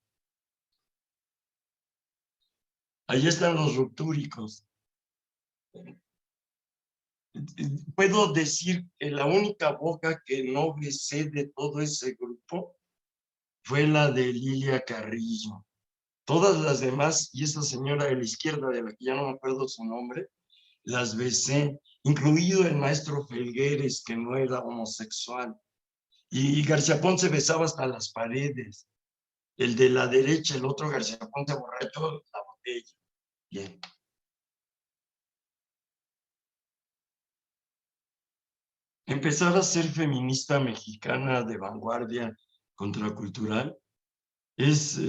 S2: Ahí están los ruptúricos. Puedo decir que la única boca que no besé de todo ese grupo fue la de Lilia Carrillo. Todas las demás, y esa señora de la izquierda, de la que ya no me acuerdo su nombre, las besé, incluido el maestro Felgueres, que no era homosexual. Y García Ponce besaba hasta las paredes. El de la derecha, el otro García Ponce borracho, la botella. Bien. Empezar a ser feminista mexicana de vanguardia contracultural es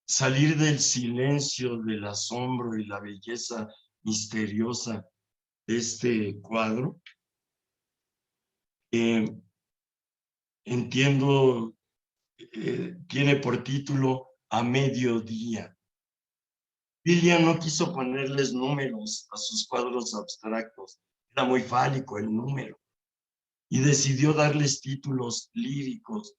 S2: salir del silencio, del asombro y la belleza misteriosa de este cuadro entiendo, tiene por título A Mediodía. Lilia no quiso ponerles números a sus cuadros abstractos, era muy fálico el número, y decidió darles títulos líricos,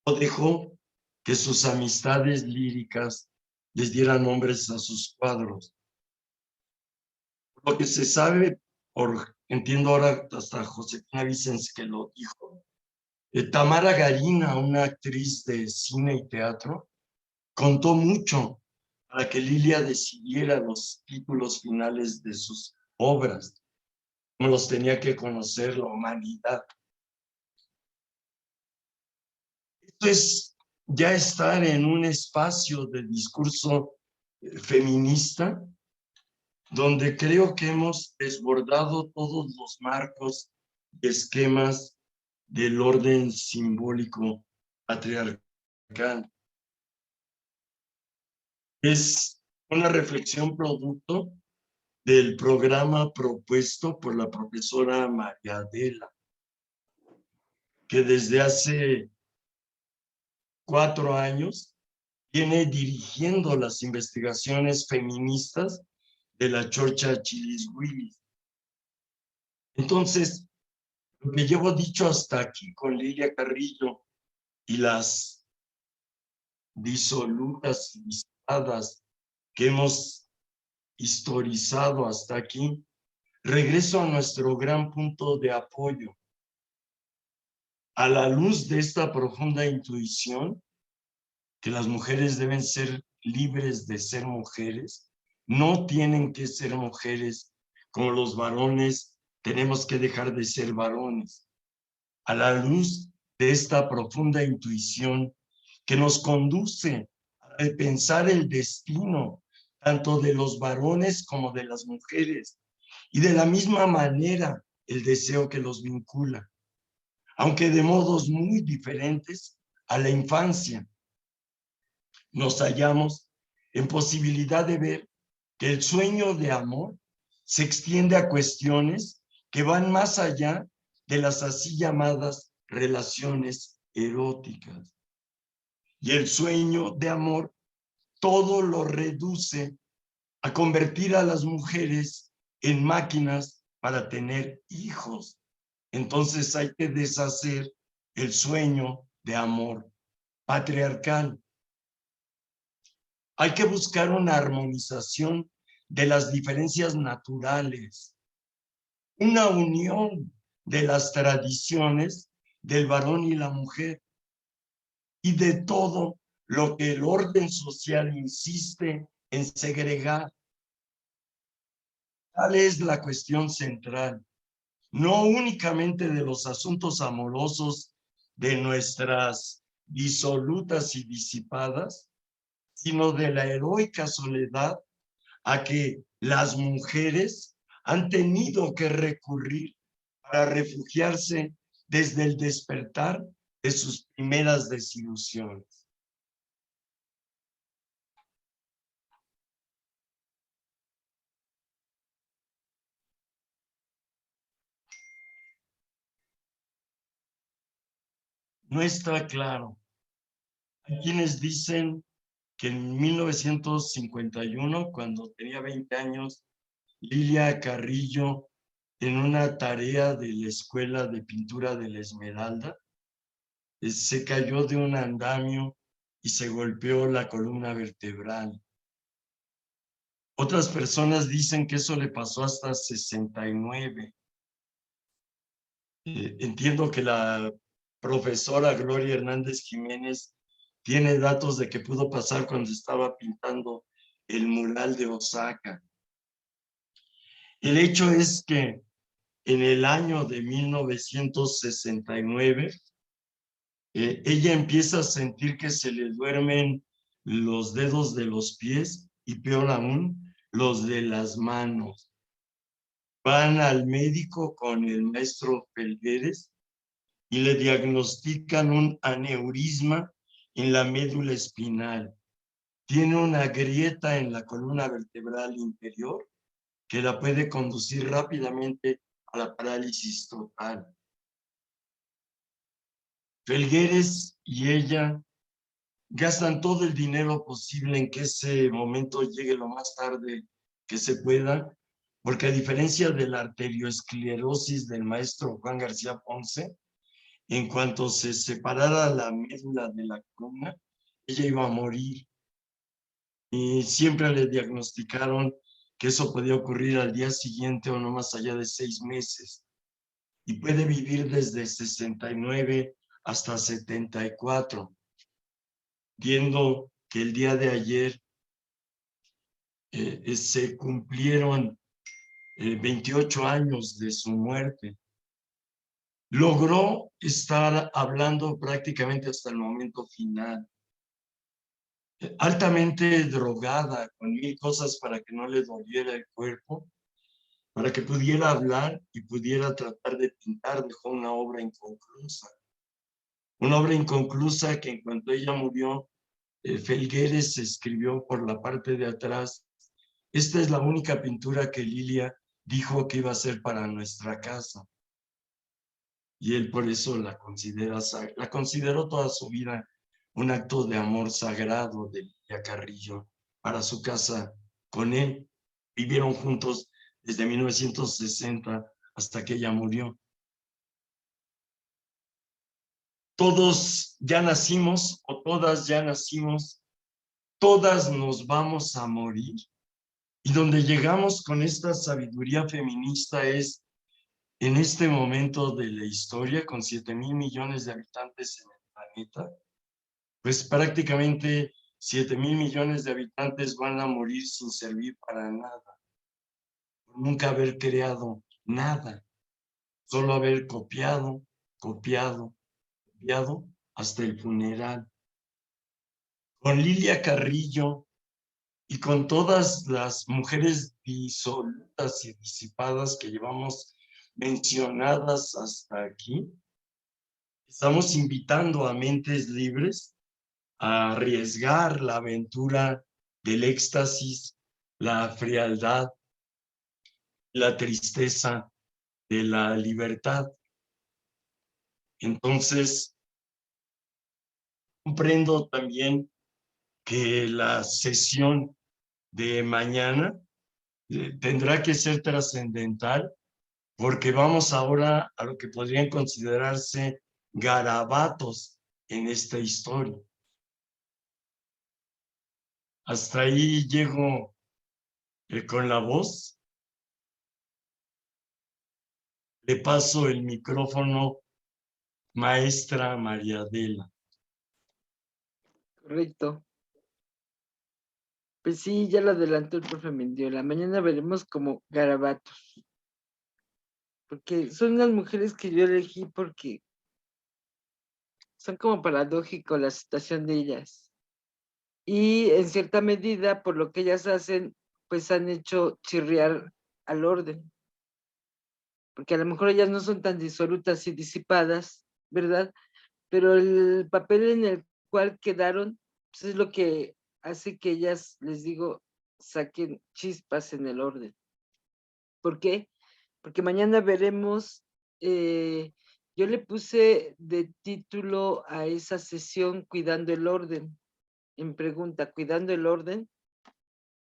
S2: o dejó que sus amistades líricas les dieran nombres a sus cuadros. Lo que se sabe, entiendo ahora hasta Josefina Vicens que lo dijo, Tamara Garina, una actriz de cine y teatro, contó mucho para que Lilia decidiera los títulos finales de sus obras, como los tenía que conocer la humanidad. Esto es ya estar en un espacio de discurso feminista, donde creo que hemos desbordado todos los marcos y esquemas del orden simbólico patriarcal. Es una reflexión producto del programa propuesto por la profesora María Adela, que desde hace 4 años viene dirigiendo las investigaciones feministas de la Chorcha Chilis Willis. Entonces, lo que llevo dicho hasta aquí con Lilia Carrillo y las disolutas y disipadas que hemos historizado hasta aquí, regreso a nuestro gran punto de apoyo. A la luz de esta profunda intuición, que las mujeres deben ser libres de ser mujeres, no tienen que ser mujeres como los varones, tenemos que dejar de ser varones. A la luz de esta profunda intuición que nos conduce a repensar el destino tanto de los varones como de las mujeres, y de la misma manera el deseo que los vincula, aunque de modos muy diferentes a la infancia. Nos hallamos en posibilidad de ver que el sueño de amor se extiende a cuestiones que van más allá de las así llamadas relaciones eróticas. Y el sueño de amor todo lo reduce a convertir a las mujeres en máquinas para tener hijos. Entonces hay que deshacer el sueño de amor patriarcal. Hay que buscar una armonización de las diferencias naturales, una unión de las tradiciones del varón y la mujer y de todo lo que el orden social insiste en segregar. Tal es la cuestión central, no únicamente de los asuntos amorosos de nuestras disolutas y disipadas, sino de la heroica soledad a que las mujeres han tenido que recurrir para refugiarse desde el despertar de sus primeras desilusiones. No está claro. Hay quienes dicen que en 1951, cuando tenía 20 años, Lilia Carrillo, en una tarea de la Escuela de Pintura de la Esmeralda, se cayó de un andamio y se golpeó la columna vertebral. Otras personas dicen que eso le pasó hasta 69. Entiendo que la profesora Gloria Hernández Jiménez tiene datos de que pudo pasar cuando estaba pintando el mural de Osaka. El hecho es que en el año de 1969, ella empieza a sentir que se le duermen los dedos de los pies y peor aún, los de las manos. Van al médico con el maestro Felgueres y le diagnostican un aneurisma en la médula espinal. Tiene una grieta en la columna vertebral inferior que la puede conducir rápidamente a la parálisis total. Felgueres y ella gastan todo el dinero posible en que ese momento llegue lo más tarde que se pueda, porque a diferencia de la arteriosclerosis del maestro Juan García Ponce, en cuanto se separara la médula de la columna, ella iba a morir. Y siempre le diagnosticaron que eso podía ocurrir al día siguiente o no más allá de 6 meses. Y puede vivir desde 69 hasta 74, viendo que el día de ayer se cumplieron 28 años de su muerte. Logró estar hablando prácticamente hasta el momento final. Altamente drogada, con 1000 cosas para que no le doliera el cuerpo, para que pudiera hablar y pudiera tratar de pintar, dejó una obra inconclusa. Una obra inconclusa que en cuanto ella murió, Felgueres escribió por la parte de atrás: esta es la única pintura que Lilia dijo que iba a ser para nuestra casa. Y él por eso la consideró toda su vida un acto de amor sagrado de Lilia Carrillo para su casa con él. Vivieron juntos desde 1960 hasta que ella murió. Todos ya nacimos, o todas ya nacimos, todas nos vamos a morir. Y donde llegamos con esta sabiduría feminista es en este momento de la historia, con 7,000 millones de habitantes en el planeta, pues prácticamente 7,000 millones de habitantes van a morir sin servir para nada. Nunca haber creado nada, solo haber copiado, copiado, copiado hasta el funeral. Con Lilia Carrillo y con todas las mujeres disolutas y disipadas que llevamos mencionadas hasta aquí, estamos invitando a mentes libres a arriesgar la aventura del éxtasis, la frialdad, la tristeza de la libertad. Entonces, comprendo también que la sesión de mañana tendrá que ser trascendental, porque vamos ahora a lo que podrían considerarse garabatos en esta historia. Hasta ahí llego con la voz. Le paso el micrófono, maestra María Adela.
S1: Correcto. Pues sí, ya lo adelantó el profe Mendiola. Mañana veremos como garabatos. Porque son las mujeres que yo elegí porque son como paradójico la situación de ellas. Y en cierta medida, por lo que ellas hacen, pues han hecho chirriar al orden. Porque a lo mejor ellas no son tan disolutas y disipadas, ¿verdad? Pero el papel en el cual quedaron, pues es lo que hace que ellas, les digo, saquen chispas en el orden. ¿Por qué? Porque mañana veremos, yo le puse de título a esa sesión Cuidando el Orden, en pregunta, cuidando el orden,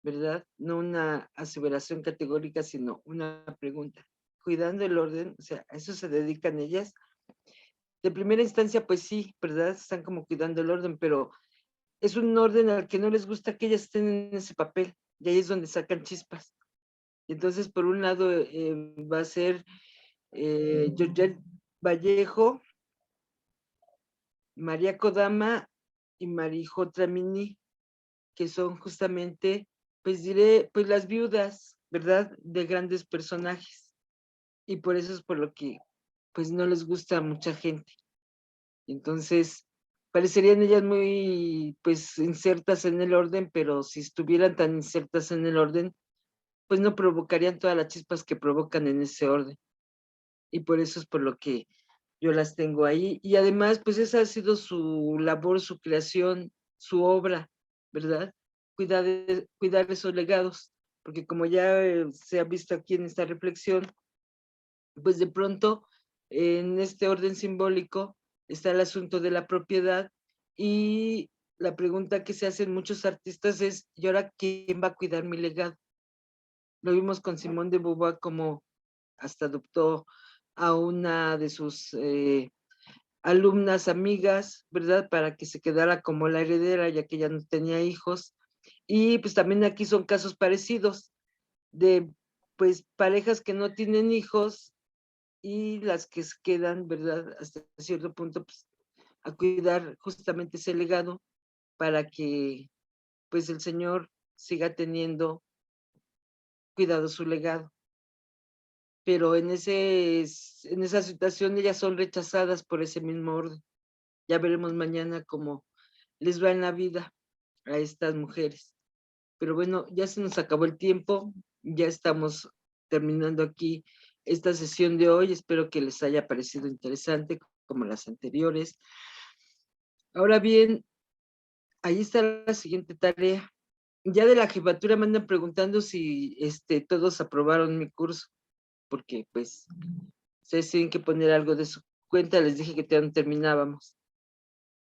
S1: ¿verdad? No una aseveración categórica, sino una pregunta. Cuidando el orden, o sea, a eso se dedican ellas. De primera instancia, pues sí, ¿verdad? Están como cuidando el orden, pero es un orden al que no les gusta que ellas estén en ese papel, y ahí es donde sacan chispas. Entonces, por un lado, va a ser Georgette Vallejo, María Kodama y Marijo Tramini, que son justamente, pues diré, pues las viudas, ¿verdad? De grandes personajes. Y por eso es por lo que, pues no les gusta a mucha gente. Entonces, parecerían ellas muy, pues, insertas en el orden, pero si estuvieran tan insertas en el orden, pues no provocarían todas las chispas que provocan en ese orden. Y por eso es por lo que yo las tengo ahí. Y además, pues esa ha sido su labor, su creación, su obra, ¿verdad? Cuidar esos legados, porque como ya se ha visto aquí en esta reflexión, pues de pronto, en este orden simbólico, está el asunto de la propiedad y la pregunta que se hacen muchos artistas es, ¿y ahora quién va a cuidar mi legado? Lo vimos con Simone de Beauvoir, como hasta adoptó a una de sus alumnas, amigas, ¿verdad? Para que se quedara como la heredera, ya que ella no tenía hijos. Y pues también aquí son casos parecidos de pues parejas que no tienen hijos y las que se quedan, ¿verdad? Hasta cierto punto, pues a cuidar justamente ese legado para que pues el Señor siga teniendo cuidado su legado. Pero en esa situación ellas son rechazadas por ese mismo orden. Ya veremos mañana cómo les va en la vida a estas mujeres. Pero bueno, ya se nos acabó el tiempo, ya estamos terminando aquí esta sesión de hoy. Espero que les haya parecido interesante como las anteriores. Ahora bien, ahí está la siguiente tarea. Ya de la jefatura me andan preguntando si todos aprobaron mi curso, porque pues ustedes tienen que poner algo de su cuenta, les dije que todavía no terminábamos.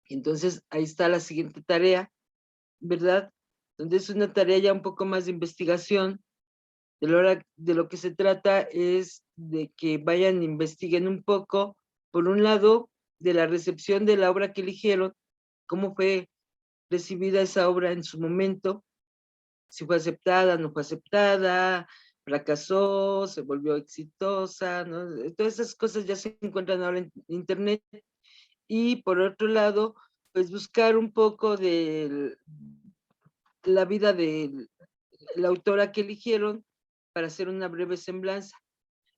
S1: Entonces, ahí está la siguiente tarea, ¿verdad? Donde es una tarea ya un poco más de investigación. De lo que se trata es de que vayan, investiguen un poco, por un lado, de la recepción de la obra que eligieron, cómo fue recibida esa obra en su momento, si fue aceptada, no fue aceptada, fracasó, se volvió exitosa, ¿no? Todas esas cosas ya se encuentran ahora en internet. Y por otro lado, pues buscar un poco de la vida de la autora que eligieron para hacer una breve semblanza.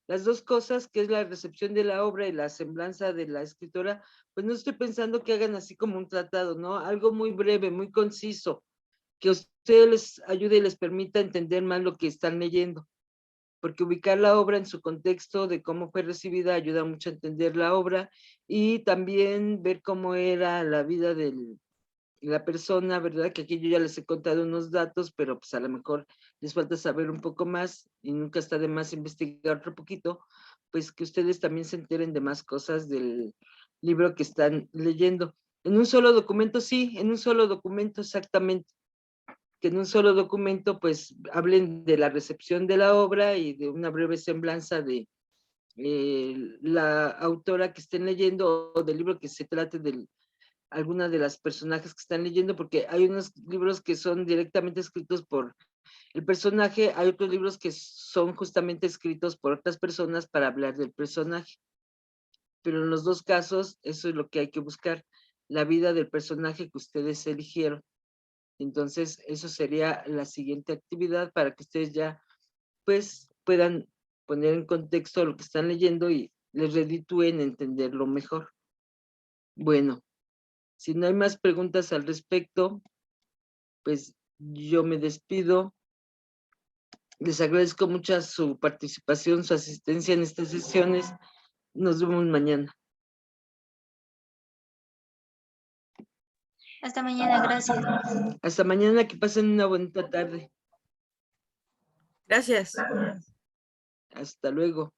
S1: Las dos cosas, que es la recepción de la obra y la semblanza de la escritora, pues no estoy pensando que hagan así como un tratado, ¿no? Algo muy breve, muy conciso, que a ustedes les ayude y les permita entender más lo que están leyendo, porque ubicar la obra en su contexto de cómo fue recibida ayuda mucho a entender la obra y también ver cómo era la vida de la persona, ¿verdad? Que aquí yo ya les he contado unos datos, pero pues a lo mejor les falta saber un poco más y nunca está de más investigar otro poquito, pues que ustedes también se enteren de más cosas del libro que están leyendo. En un solo documento, sí, en un solo documento exactamente, que en un solo documento pues hablen de la recepción de la obra y de una breve semblanza de la autora que estén leyendo o del libro que se trate de alguna de las personajes que están leyendo, porque hay unos libros que son directamente escritos por el personaje, hay otros libros que son justamente escritos por otras personas para hablar del personaje. Pero en los dos casos, eso es lo que hay que buscar, la vida del personaje que ustedes eligieron. Entonces, eso sería la siguiente actividad para que ustedes ya, pues, puedan poner en contexto lo que están leyendo y les reditúen entenderlo mejor. Bueno, si no hay más preguntas al respecto, pues yo me despido. Les agradezco mucho su participación, su asistencia en estas sesiones. Nos vemos mañana.
S4: Hasta mañana, gracias.
S1: Hasta mañana, que pasen una bonita tarde.
S3: Gracias.
S1: Hasta luego.